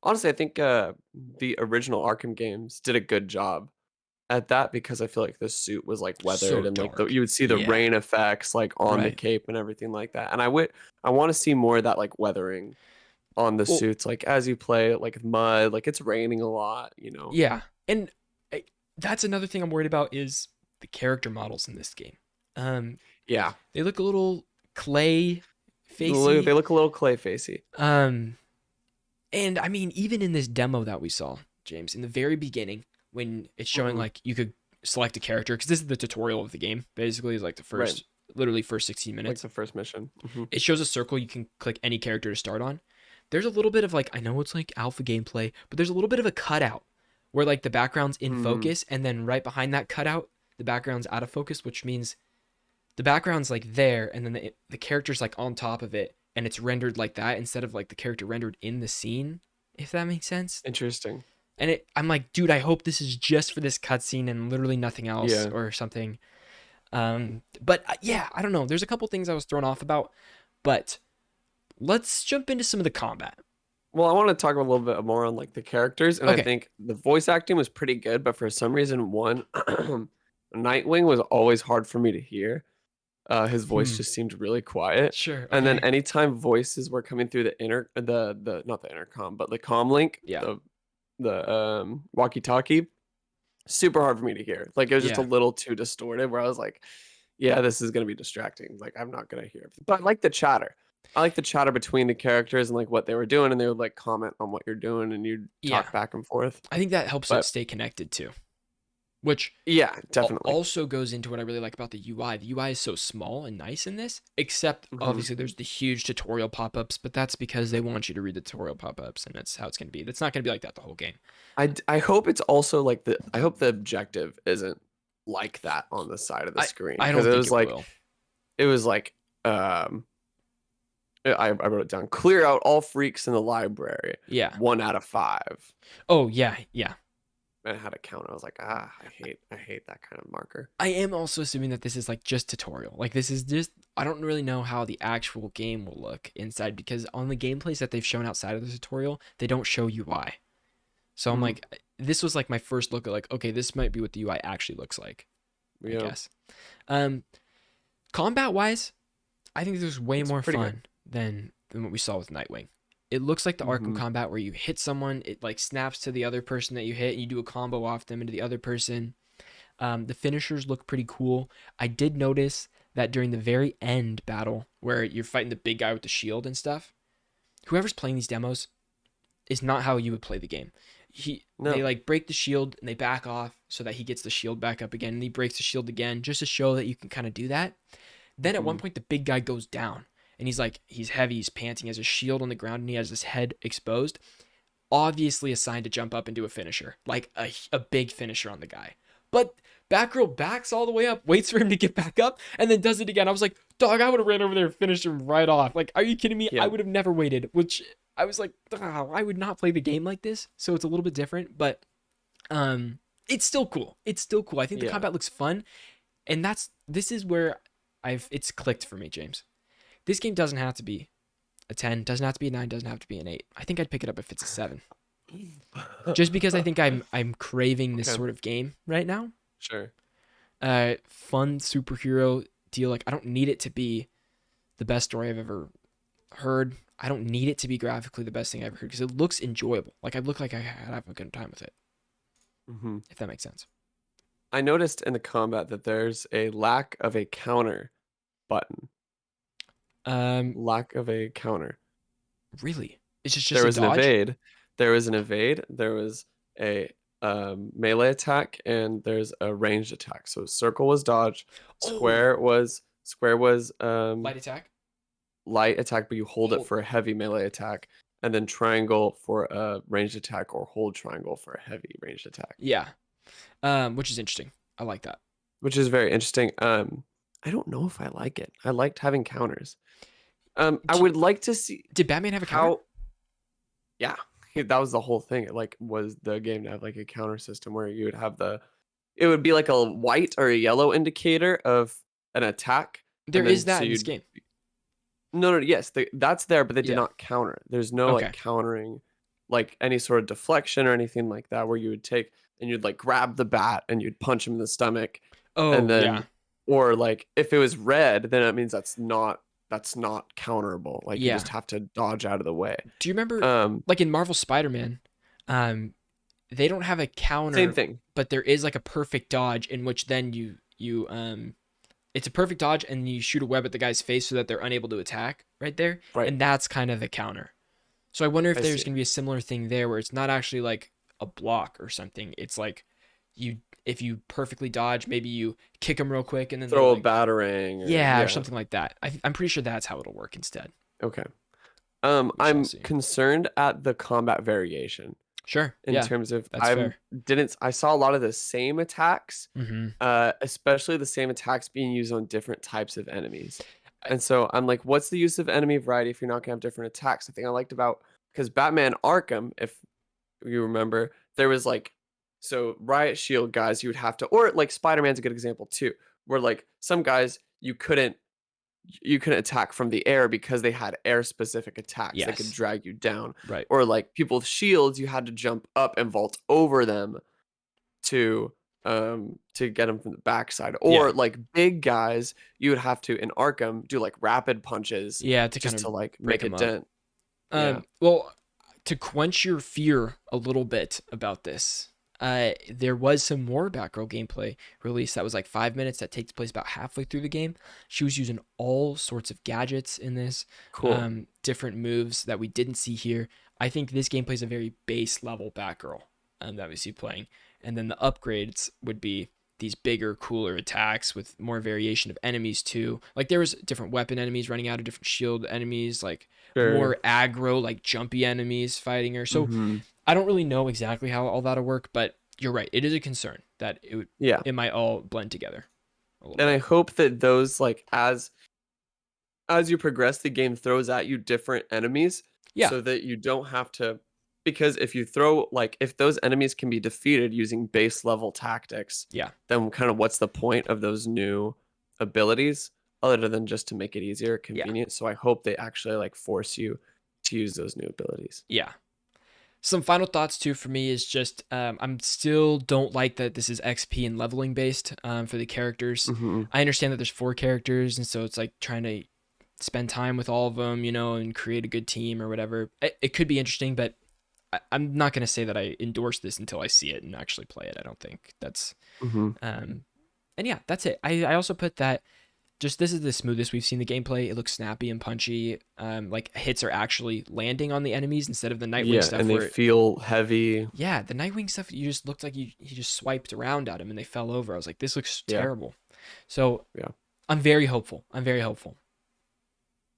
Honestly, I think the original Arkham games did a good job at that because I feel like the suit was like weathered So and like dark. you would see the Yeah. rain effects like on the Right. cape and everything like that. And I want to see more of that like weathering on the Well, suits like as you play like mud, like it's raining a lot, you know. yeah. And I, that's another thing I'm worried about is the character models in this game. Um, Yeah. they look a little clay They facey. look a little clay facey. Um, and I mean, even in this demo that we saw, James, in the very beginning, when it's showing Hmm. like you could select a character, because this is the tutorial of the game, basically, is like the Right. first, literally first 16 Like minutes. the first mission. Hmm. It shows a circle you can click any character to start on. There's a little bit of like, I know it's like alpha gameplay, but there's a little bit of a cutout where like the background's in Hmm. focus, and then right behind that cutout, the background's out of focus, which means the background's like there, and then the character's like on top of it, and it's rendered like that instead of like the character rendered in the scene, if that makes sense. Interesting. And I'm like, dude, I hope this is just for this cutscene and literally nothing else Yeah. or something. But yeah, I don't know. There's a couple things I was thrown off about, but let's jump into some of the combat. Well, I want to talk a little bit more on like the characters, and I Okay. think the voice acting was pretty good, but for some reason, one Nightwing was always hard for me to hear. His voice Hmm. just seemed really quiet, Sure. and then Okay. anytime voices were coming through the not the intercom, but the comm link, Yeah. the walkie-talkie, super hard for me to hear. Like it was just a Yeah. little too distorted. Where I was like, yeah, this is gonna be distracting. Like I'm not gonna hear it. But I like the chatter. I like the chatter between the characters and like what they were doing, and they would like comment on what you're doing, and you'd Yeah. talk back and forth. I think that helps it But stay connected too, which yeah, definitely. also goes into what I really like about the UI. The UI is so small and nice in this, except Hmm. obviously there's the huge tutorial pop-ups, but that's because they want you to read the tutorial pop-ups, and that's how it's going to be. That's not going to be like that the whole game. I hope it's also like I hope the objective isn't like that on the side of the I screen I because don't think it will. it was like I wrote it down. Clear out all freaks in the library. Yeah. 1 out of 5. Oh yeah, yeah. And I had a count. I was like, I hate that kind of marker. I am also assuming that this is like just tutorial. Like this is just I don't really know how the actual game will look inside because on the gameplays that they've shown outside of the tutorial, they don't show UI. So I'm Mhm. like this was like my first look at like okay, this might be what the UI actually looks like, I Yeah, guess. Um combat wise, I think this is way it's more pretty good. fun than what we saw with Nightwing. It looks like the Arkham Mhm. combat where you hit someone, it like snaps to the other person that you hit, and you do a combo off them into the other person. The finishers look pretty cool. I did notice that during the very end battle, where you're fighting the big guy with the shield and stuff, whoever's playing these demos is not how you would play the game. They No. like break the shield and they back off so that he gets the shield back up again, and he breaks the shield again just to show that you can kind of do that. Then at one Mhm. point the big guy goes down and he's heavy, he's panting, he has a shield on the ground and he has his head exposed. Obviously assigned to jump up and do a finisher, like a big finisher on the guy. But Batgirl backs all the way up, waits for him to get back up, and then does it again. I was like, dog, I would have ran over there and finished him right off. Like, are you kidding me? I Yeah. would have never waited, which I was like, I would not play the game like this. So it's a little bit different, but it's still cool. It's still cool. I think the Yeah. combat looks fun, and this is where it's clicked for me, James. This game doesn't have to be a 10, doesn't have to be a 9, doesn't have to be an 8. I think I'd pick it up if it's a 7. Just because I think I'm craving this Okay. sort of game right now. Sure. Fun superhero deal. Like, I don't need it to be the best story I've ever heard. I don't need it to be graphically the best thing I've ever heard because it looks enjoyable. Like, I look like I have a good time with it, if that makes sense. I noticed in the combat that there's a lack of a counter button. Um, Lack of a counter. really, it's just There a was an dodge. evade. There was an evade. There was a melee attack, and there's a ranged attack. So circle was dodge, Oh, square was light attack. light attack, but you hold it Hold. for a heavy melee attack, and then triangle for a ranged attack, or hold triangle for a heavy ranged attack, Yeah. Which is interesting. I like that. which is very interesting. I don't know if I like it. I liked having counters. I D- would like to see did Batman have a counter? how. Yeah, that was the whole thing. It like was the game to have like a counter system where you would have it would be like a white or a yellow indicator of an attack, There and is then that so in this you'd game. no, yes, that's there, but they did Yeah. not counter. There's no like Okay. countering, like any sort of deflection or anything like that, where you would take and you'd like grab the bat and you'd punch him in the stomach, and Oh then yeah. or like if it was red, then that means that's not counterable. Like you Yeah. just have to dodge out of the way. Do you remember, Um, like in Marvel Spider-Man, um, they don't have a Same counter, thing, but there is like a perfect dodge in which then you it's a perfect dodge and you shoot a web at the guy's face so that they're unable to attack right there, right? and that's kind of the counter. So I wonder if I there's see. going to be a similar thing there where it's not actually like a block or something. It's like you if you perfectly dodge, maybe you kick them real quick and then they're Throw a like batarang or yeah or yeah. something like that. I'm pretty sure that's how it'll work instead. Okay. We shall I'm see. concerned at the combat variation Sure. in Yeah, terms of that's fair. I saw a lot of the same attacks, Mm-hmm. especially the same attacks being used on different types of enemies. And so I'm like, what's the use of enemy variety if you're not gonna have different attacks? The thing I liked about because Batman Arkham, if you remember, there was like so Riot Shield guys you would have to or like Spider-Man's a good example too, where like some guys you couldn't attack from the air because they had air specific attacks that could Yes. drag you down. Right. Or like people with shields, you had to jump up and vault over them to get them from the backside. Yeah. Or like big guys, you would have to in Arkham do like rapid punches Yeah, to kind just of to like break make a them up. dent. Yeah. Well, to quench your fear a little bit about this, there was some more Batgirl gameplay released that was like 5 minutes that takes place about halfway through the game. She was using all sorts of gadgets in this, Cool. different moves that we didn't see here. I think this gameplay is a very base level Batgirl that we see playing, and then the upgrades would be these bigger, cooler attacks with more variation of enemies too. Like there was different weapon enemies running out of different shield enemies, like Sure. more aggro, like jumpy enemies fighting her. So Mhm. I don't really know exactly how all that'll work, but you're right. It is a concern that Yeah. it might all blend together a little And I bit. hope that those like as you progress, the game throws at you different enemies Yeah, so that you don't have to because if you throw like if those enemies can be defeated using base level tactics, yeah, then kind of what's the point of those new abilities other than just to make it easier, yeah, convenient? So I hope they actually like force you to use those new abilities. yeah. Some final thoughts too for me is just I'm still don't like that this is XP and leveling based for the characters. Hmm. I understand that there's 4 characters, and so it's like trying to spend time with all of them, and create a good team or whatever. It could be interesting, but I'm not gonna say that I endorse this until I see it and actually play it. I don't think that's Hmm. and yeah, that's it. I also put that just this is the smoothest we've seen the gameplay. It looks snappy and punchy. Like hits are actually landing on the enemies instead of the Nightwing Yeah, stuff and they where feel heavy. yeah, the Nightwing stuff you just looked like he just swiped around at him and they fell over. I was like, this looks Yeah, terrible. So yeah. I'm very hopeful. I'm very hopeful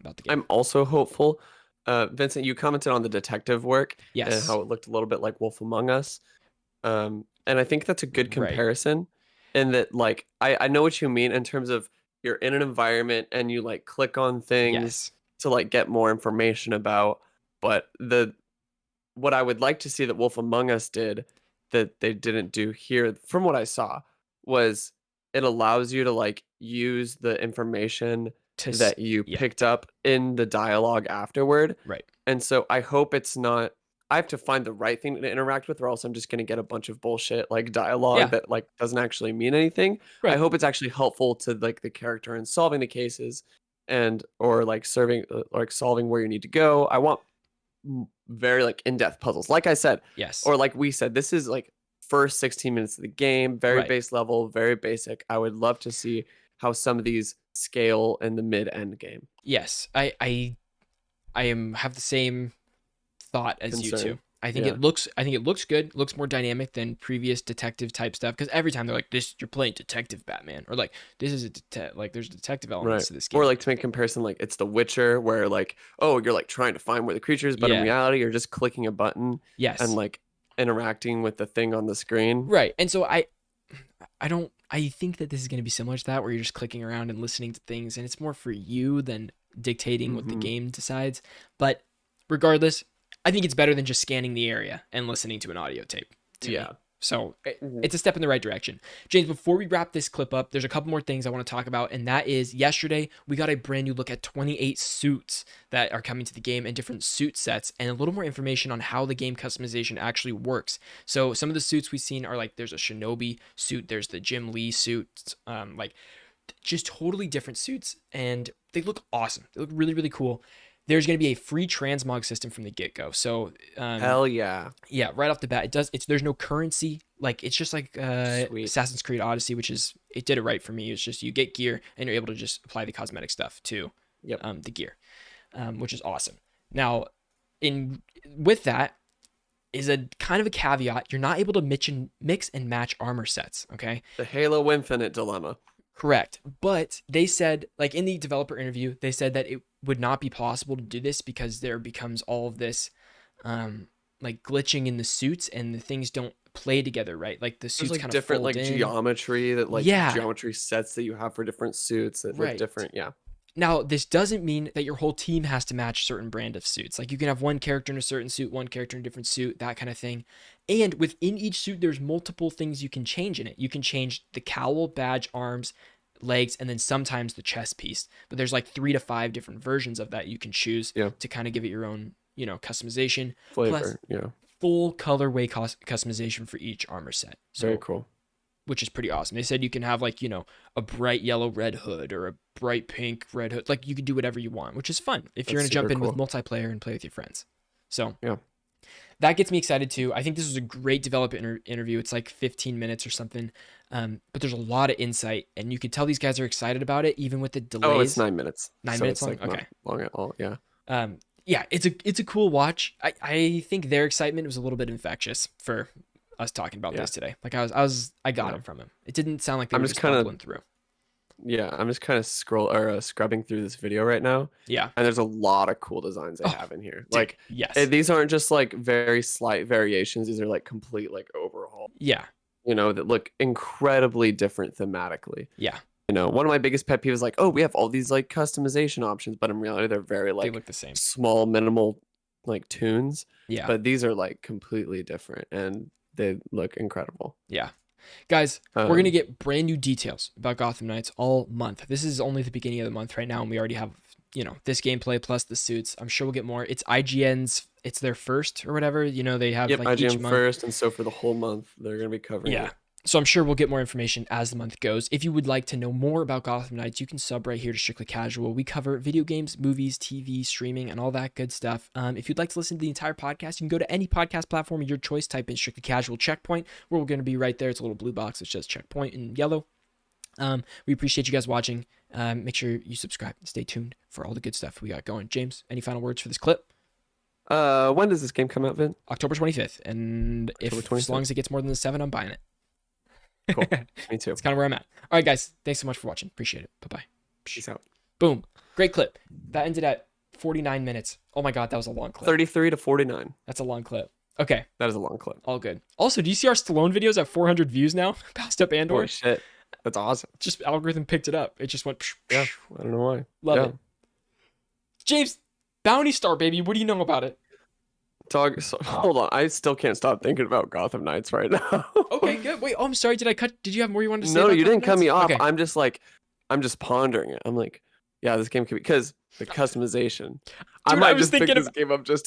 about the game. I'm also hopeful. Vincent, you commented on the detective work and Yes. how it looked a little bit like Wolf Among Us. And I think that's a good Right. comparison in that, like, I know what you mean in terms of you're in an environment and you like click on things Yes. to like get more information about. But what I would like to see that Wolf Among Us did that they didn't do here, from what I saw, was it allows you to like use the information that you Yeah, picked up in the dialogue afterward. right. And so I hope it's not, I have to find the right thing to interact with, or else I'm just going to get a bunch of bullshit like dialogue Yeah, that like doesn't actually mean anything. I right. hope it's actually helpful to like the character in solving the cases, and or like serving like solving where you need to go. I want very like in-depth puzzles. Like I said, Yes, or like we said, this is like first 16 minutes of the game, very right. base level, very basic. I would love to see how some of these scale in the mid-end game. Yes, I am have the same thought as you two. Concern. Yeah. I think it looks good. It looks more dynamic than previous detective type stuff because every time they're like this you're playing detective Batman or like this is like there's detective elements Right. to this Or game. like to make a comparison, like it's The Witcher, where like, oh, you're like trying to find where the creature is, but in Yeah. reality, you're just clicking a button and Yes. like interacting with the thing on the screen. Right. And so I think that this is going to be similar to that where you're just clicking around and listening to things and it's more for you than dictating what the Hmm. game decides. But regardless, I think it's better than just scanning the area and listening to an audio tape to me. Yeah. So Hmm. it's a step in the right direction. James, before we wrap this clip up, there's a couple more things I want to talk about. And that is yesterday, we got a brand new look at 28 suits that are coming to the game and different suit sets and a little more information on how the game customization actually works. So some of the suits we've seen are like there's a Shinobi suit, there's the Jim Lee suit, like just totally different suits. And they look awesome. They look really, really cool. There's going to be a free transmog system from the get-go. So Hell yeah. yeah, right off the bat, there's no currency. Like it's just like Sweet. Assassin's Creed Odyssey, which is it did it right for me. It's just you get gear and you're able to just apply the cosmetic stuff to Yep. the gear, which is awesome. Now, in with that is a kind of a caveat. You're not able to mix and match armor sets. Okay, The Halo Infinite dilemma. correct. But they said, like in the developer interview, they said that it would not be possible to do this because there becomes all of this like glitching in the suits and the things don't play together right. Like the There's suits like kind of different fold like in. geometry that like Yeah, geometry sets that you have for different suits that look right. different. Yeah. Now, this doesn't mean that your whole team has to match certain brand of suits. Like you can have one character in a certain suit, one character in a different suit, that kind of thing. And within each suit, there's multiple things you can change in it. You can change the cowl, badge, arms, legs, and then sometimes the chest piece. But there's like 3 to 5 different versions of that you can choose Yeah. to kind of give it your own, customization. Plus, Flavor. Yeah. full colorway customization for each armor set. So Very cool. which is pretty awesome. They said you can have like, a bright yellow red hood or a bright pink red hood. Like you can do whatever you want, which is fun if you're going That's to jump super in with cool. multiplayer and play with your friends. So Yeah. that gets me excited too. I think this was a great developer interview. It's like 15 minutes or something. But there's a lot of insight and you can tell these guys are excited about it, even with the Oh, it's delays. 9 minutes. 9 minutes It's long. like Okay. not long at all. Yeah. Yeah, it's a cool watch. I think their excitement was a little bit infectious for us talking about Yeah. this today. Like I got Yeah. it from him. It didn't sound like they I'm were just just kind of bumbling through. Yeah, I'm just kind of scrubbing through this video right now, Yeah. and there's a lot of cool designs they Oh, have in here. dude. Like, Yes. these aren't just like very slight variations; these are like complete like overhaul. Yeah. That look incredibly different thematically. Yeah. One of my biggest pet peeves is like, oh, we have all these like customization options, but in reality, they're very They like look the same. small, minimal like tunes. Yeah. But these are like completely different, and they look incredible. Yeah. Guys, we're going to Um, get brand new details about Gotham Knights all month. This is only the beginning of the month right now, and we already have, this gameplay plus the suits. I'm sure we'll get more. It's IGN's, it's their first or whatever. They have yep, like each IGN month. first, and so for the whole month, they're gonna be covering Yeah. it. So I'm sure we'll get more information as the month goes. If you would like to know more about Gotham Knights, you can sub right here to Strictly Casual. We cover video games, movies, TV, streaming, and all that good stuff. If you'd like to listen to the entire podcast, you can go to any podcast platform of your choice, type in Strictly Casual Checkpoint, where we're going to be right there. It's a little blue box that says Checkpoint in yellow. We appreciate you guys watching. Make sure you subscribe and stay tuned for all the good stuff we got going. James, any final words for this clip? When does this game come out, Vin? October 25th. And October as 25th. long as it gets more than the 7, I'm buying it. Cool. Me too. That's kind of where I'm at. All right, guys. Thanks so much for watching. Appreciate it. Bye-bye. Peace out. Boom. Great clip. That ended at 49 minutes. Oh my God, that was a long clip. 33 to 49. That's a long clip. Okay, That is a long clip. all good. Also, do you see our Stallone videos at 400 views now? Passed up Andor. Holy shit. That's awesome. Just algorithm picked it up. It just went. Yeah. I don't know why. Love Yeah. it. James, Bounty Star, baby. What do you know about it? Dog, so, hold on. I still can't stop thinking about Gotham Knights right now. Okay, good. Wait, oh, I'm sorry. Did I cut? Did you have more you wanted to say No, about you Gotham didn't cut Knights? me off. Okay. I'm just pondering it. I'm like, yeah, this game could be because the customization. I Dude, I might was just pick thinking this of, game up just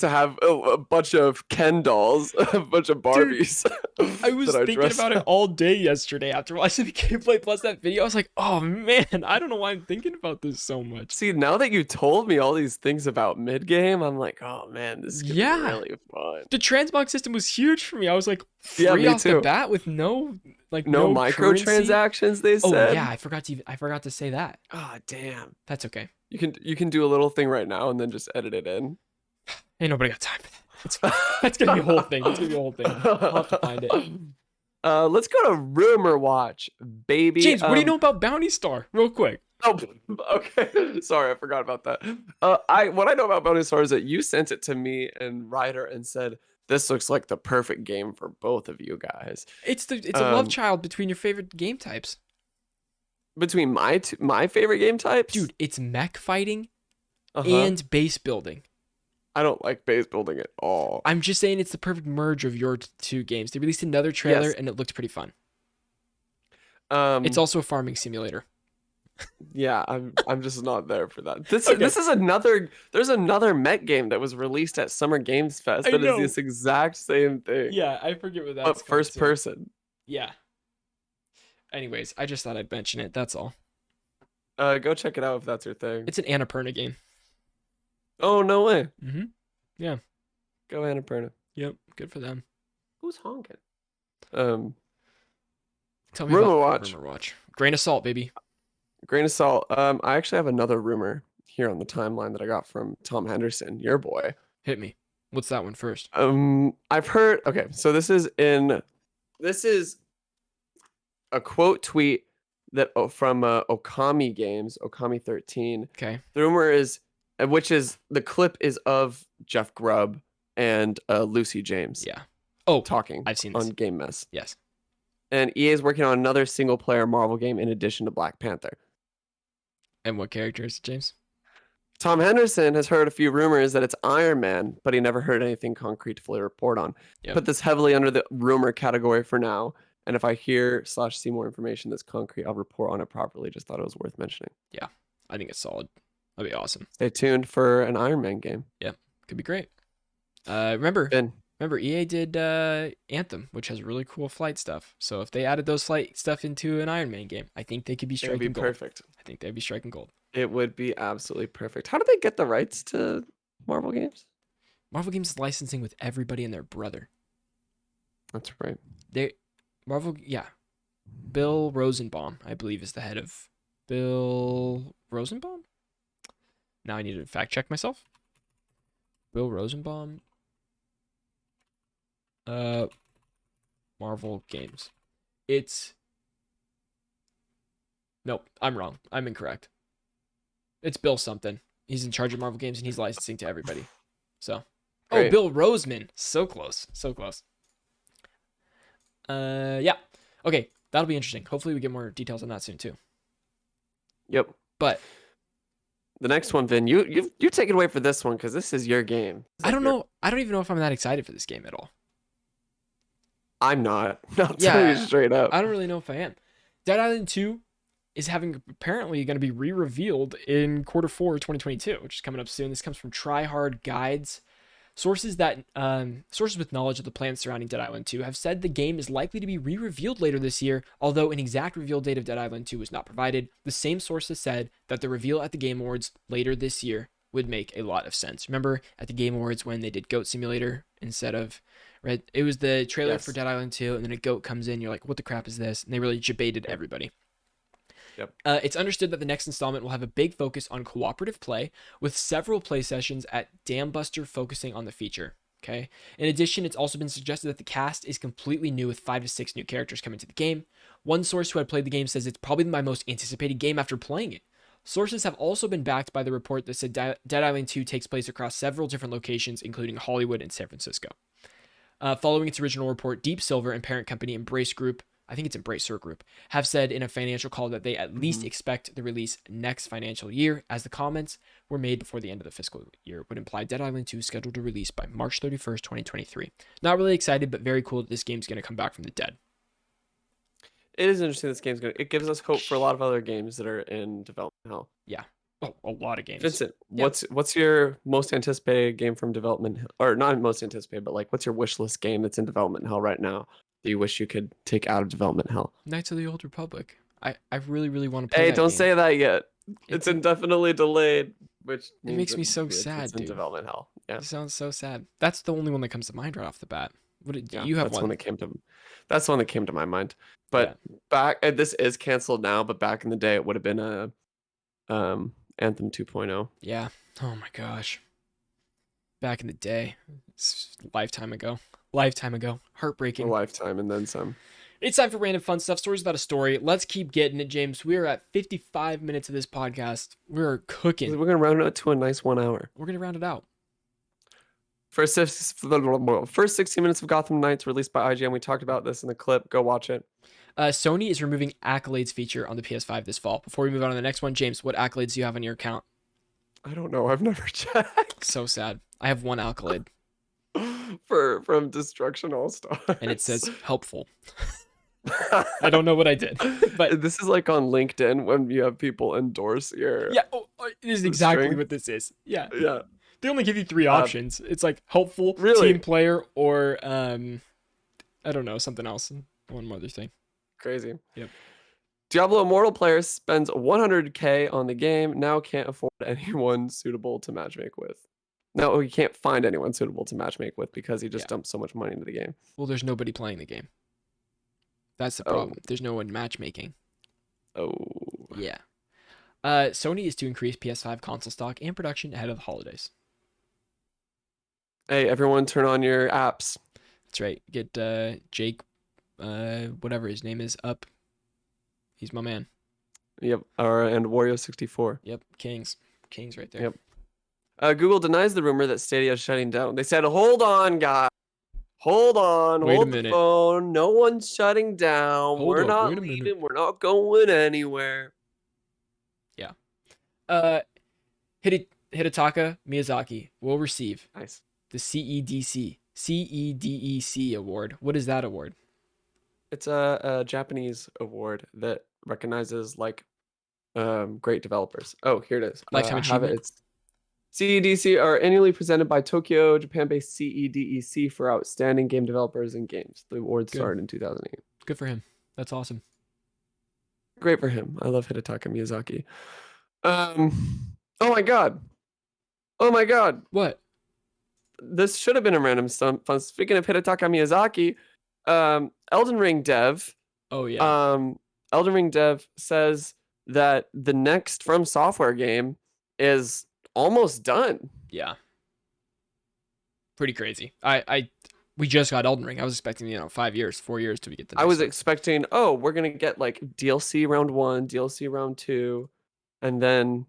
to have a bunch of Ken dolls, a bunch of dude, Barbies I that was I thinking dress about it up. all day yesterday after watching the gameplay plus that video. I was like, oh man, I don't know why I'm thinking about this so much. See, now that you told me all these things about mid game, I'm like, oh man, this is gonna be Yeah, really fun. the transmog system was huge for me. I was like Yeah, free me off the too. bat with no No no currency. microtransactions, they Oh yeah, said. I forgot to say that. Ah, damn. That's okay. You can do a little thing right now and then just edit it in. Ain't nobody got time for that. That's gonna be a whole thing. That's gonna be a whole thing. I'll have to find it. Let's go to Rumor Watch, baby. James, what do you know about Bounty Star? Real quick. Oh, okay. Sorry, I forgot about that. What I know about Bonus Star is that you sent it to me and Ryder and said this looks like the perfect game for both of you guys. It's a love child between your favorite game types. Between my favorite game types, Dude, it's mech fighting uh-huh. and base building. I don't like base building at all. I'm just saying it's the perfect merge of your two games. They released another trailer Yes. and it looked pretty fun. It's also a farming simulator. Yeah, I'm just not there for that. This is another there's another mech game that was released at Summer Games Fest that is this exact same thing. Yeah, I forget what that's but first person. Yeah. Anyways, I just thought I'd mention it. That's all. Go check it out if that's your thing. It's an Annapurna game. Oh, no way. Mm-hmm. Yeah. Go Annapurna. Yep. Good for them. Who's honking? Tell me Rumor about Watch. Rumor Watch. Grain of salt, baby. Grain of salt. I actually have another rumor here on the timeline that I got from Tom Henderson, your boy. Hit me. What's that one first? I've heard. Okay, so this is a quote tweet that from Okami Games, Okami 13. Okay. The rumor is, which is the clip is of Jeff Grubb and Lucy James. Yeah. Oh, talking. I've seen this on Game Mess. Yes. And EA is working on another single-player Marvel game in addition to Black Panther. And what characters, James? Tom Henderson has heard a few rumors that it's Iron Man, but he never heard anything concrete to fully report on. Yep. Put this heavily under the rumor category for now. And if I hear/see more information that's concrete, I'll report on it properly. Just thought it was worth mentioning. Yeah, I think it's solid. That'd be awesome. Stay tuned for an Iron Man game. Yeah, could be great. Remember EA did Anthem, which has really cool flight stuff. So if they added those flight stuff into an Iron Man game, I think they could be striking gold. Perfect. I think they'd be striking gold. It would be absolutely perfect. How did they get the rights to Marvel games? Marvel Games is licensing with everybody and their brother. That's right. Bill Rosenbaum, I believe, is the head of Bill Rosenbaum. Now I need to fact check myself. Bill Rosenbaum. Marvel Games. Nope, I'm wrong. I'm incorrect. It's Bill something. He's in charge of Marvel Games and he's licensing to everybody. So, Great. Bill Roseman. So close. So close. Yeah. Okay, that'll be interesting. Hopefully we get more details on that soon too. Yep. But the next one, Vin, you take it away for this one because this is your game. I don't know. I don't even know if I'm that excited for this game at all. I'm not. I'll tell you straight up. I don't really know if I am. Dead Island 2 is apparently going to be re-revealed in quarter 4 2022, which is coming up soon. This comes from Tryhard Guides. Sources with knowledge of the plans surrounding Dead Island 2 have said the game is likely to be re-revealed later this year, although an exact reveal date of Dead Island 2 was not provided. The same sources said that the reveal at the Game Awards later this year would make a lot of sense. Remember at the Game Awards when they did Goat Simulator instead of Red? It was the trailer for Dead Island 2, and then a goat comes in. You're like, what the crap is this? And they really debated everybody. Yep. It's understood that the next installment will have a big focus on cooperative play, with several play sessions at Dam Buster focusing on the feature. Okay. In addition, it's also been suggested that the cast is completely new, with 5 to 6 new characters coming to the game. One source who had played the game says it's probably my most anticipated game after playing it. Sources have also been backed by the report that said Dead Island 2 takes place across several different locations, including Hollywood and San Francisco. Following its original report, Deep Silver and parent company Embrace Group I think it's Embracer Group, have said in a financial call that they at least expect the release next financial year, as the comments were made before the end of the fiscal year would imply Dead Island 2 is scheduled to release by March 31st, 2023. Not really excited, but very cool that this game's going to come back from the dead. It is interesting this game's going to... It gives us hope for a lot of other games that are in development hell. Yeah. Oh, a lot of games. Vincent, what's your most anticipated game from development, or not most anticipated, but like what's your wish list game that's in development hell right now that you wish you could take out of development hell? Knights of the Old Republic. I really, really want to play that don't game. say that yet. It's indefinitely delayed, which it makes me so sad, it's in development hell. Yeah. It sounds so sad. That's the only one that comes to mind right off the bat. You have that's one? One that came to... That's the one that came to my mind. But back, this is canceled now, but back in the day, it would have been a Anthem 2.0. Yeah. Oh my gosh. Back in the day. It's a lifetime ago. Heartbreaking. A lifetime and then some. It's time for random fun stuff. Stories without a story. Let's keep getting it, James. We are at 55 minutes of this podcast. We're cooking. We're going to round it out to a nice 1 hour. We're going to round it out. First 60 minutes of Gotham Knights released by IGN. We talked about this in the clip. Go watch it. Sony is removing accolades feature on the PS5 this fall. Before we move on to the next one, James, what accolades do you have on your account? I don't know. I've never checked. So sad. I have one accolade. From Destruction All Stars. And it says helpful. I don't know what I did. But this is like on LinkedIn when you have people endorse your... Yeah, it is exactly what this is. Yeah. Yeah. They only give you 3 options. It's like helpful, team player, or I don't know, something else. One other thing. Crazy. Yep. Diablo Immortal player spends $100K on the game. Now can't afford anyone suitable to matchmake with. No, he can't find anyone suitable to matchmake with because he just dumped so much money into the game. Well, there's nobody playing the game. That's the problem. There's no one matchmaking. Oh. Yeah. Sony is to increase PS5 console stock and production ahead of the holidays. Hey, everyone turn on your apps. That's right. Get Jake, whatever his name is, up. He's my man. Yep. And Wario64. Yep. Kings right there. Yep. Google denies the rumor that Stadia is shutting down. They said, hold on, guys. Hold on. Wait hold a minute. The phone. No one's shutting down. Hold We're up, not wait a leaving. minute. We're not going anywhere. Yeah. Hidetaka Miyazaki will receive the CEDEC award. What is that award? It's a Japanese award that recognizes like great developers. Oh, here it is. Lifetime achievement. It's CEDC are annually presented by Tokyo, Japan-based CEDEC for outstanding game developers and games. The award started in 2008. Good for him. That's awesome. Great for him. I love Hidetaka Miyazaki. Oh my god. What? This should have been a random fun. Speaking of Hidetaka Miyazaki, Elden Ring dev. Oh yeah. Elden Ring dev says that the next From Software game is almost done. Yeah. Pretty crazy. We just got Elden Ring. I was expecting 5 years, 4 years to get the next I was one. expecting, we're gonna get like DLC round 1, DLC round 2, and then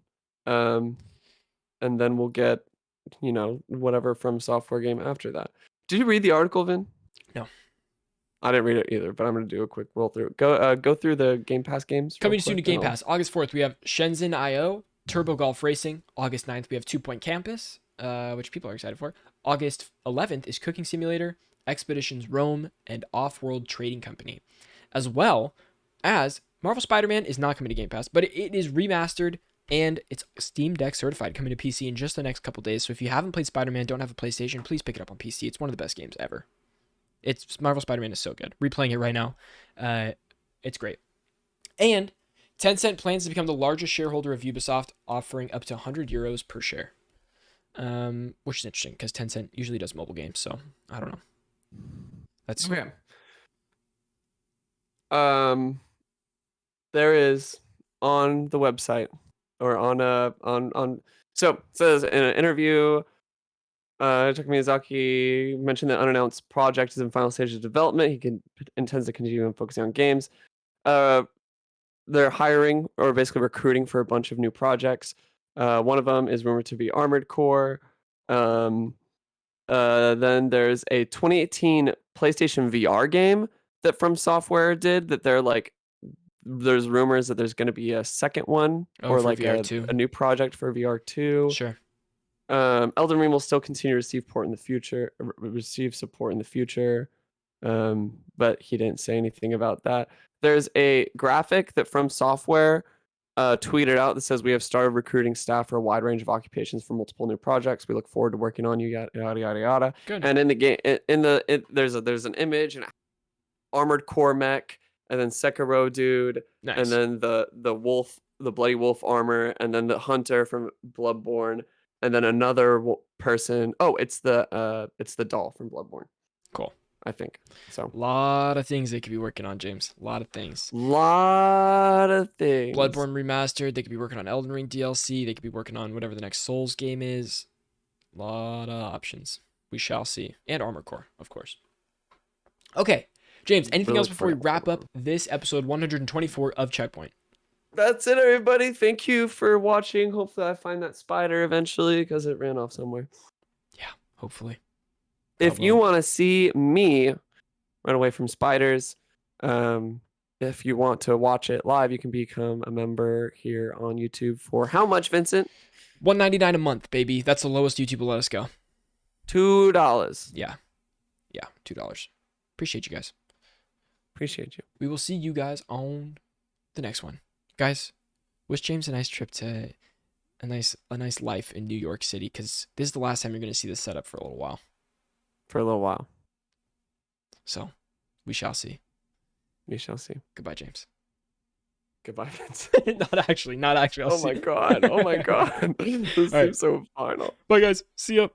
we'll get whatever From Software game after that. Did you read the article, Vin? No. I didn't read it either, but I'm gonna do a quick roll through. Go through the Game Pass games. Coming soon to Game Pass. August 4th, we have Shenzhen IO, Turbo Golf Racing. August 9th, we have 2 Point Campus, which people are excited for. August 11th is Cooking Simulator, Expeditions Rome, and Off-World Trading Company. As well as Marvel Spider-Man is not coming to Game Pass, but it is remastered and it's Steam Deck certified, coming to PC in just the next couple days. So if you haven't played Spider-Man, don't have a PlayStation, please pick it up on PC. It's one of the best games ever. Marvel Spider-Man is so good. Replaying it right now. It's great. And Tencent plans to become the largest shareholder of Ubisoft, offering up to €100 per share. Which is interesting because Tencent usually does mobile games, so I don't know. That's okay. There is on the website or so it says in an interview, Taka Miyazaki mentioned that unannounced project is in final stages of development. He intends to continue focusing on games. They're hiring or basically recruiting for a bunch of new projects. One of them is rumored to be Armored Core. Then there's a 2018 PlayStation VR game that From Software did, that they're like, there's rumors that there's going to be a second one, or for like VR2. a new project for VR2. Sure. Elden Ring will still continue to receive support in the future. But he didn't say anything about that. There's a graphic that From Software tweeted out that says, "We have started recruiting staff for a wide range of occupations for multiple new projects. We look forward to working on you, yada yada yada yada." Good. And in the game, there's an image, an Armored Core mech, and then Sekiro dude, Nice. and then the wolf, the bloody wolf armor, and then the hunter from Bloodborne, and then another person. Oh, it's the doll from Bloodborne. Cool. I think so. A lot of things they could be working on, James. A lot of things. Lot of things. Bloodborne remastered. They could be working on Elden Ring DLC. They could be working on whatever the next Souls game is. A lot of options. We shall see. And Armor Core, of course. Okay, James, anything else before we wrap up this episode 124 of Checkpoint? That's it, everybody. Thank you for watching. Hopefully I find that spider eventually, because it ran off somewhere. Yeah, hopefully. If you want to see me run away from spiders, if you want to watch it live, you can become a member here on YouTube for how much, Vincent? $1.99 a month, baby. That's the lowest YouTube will let us go. $2. Yeah, $2. Appreciate you guys. Appreciate you. We will see you guys on the next one. Guys, wish James a nice trip to a nice life in New York City, because this is the last time you're going to see this setup for a little while. So, we shall see. We shall see. Goodbye, James. Goodbye, Vince. Not actually. Oh my god. This seems so final. Bye, guys. See ya.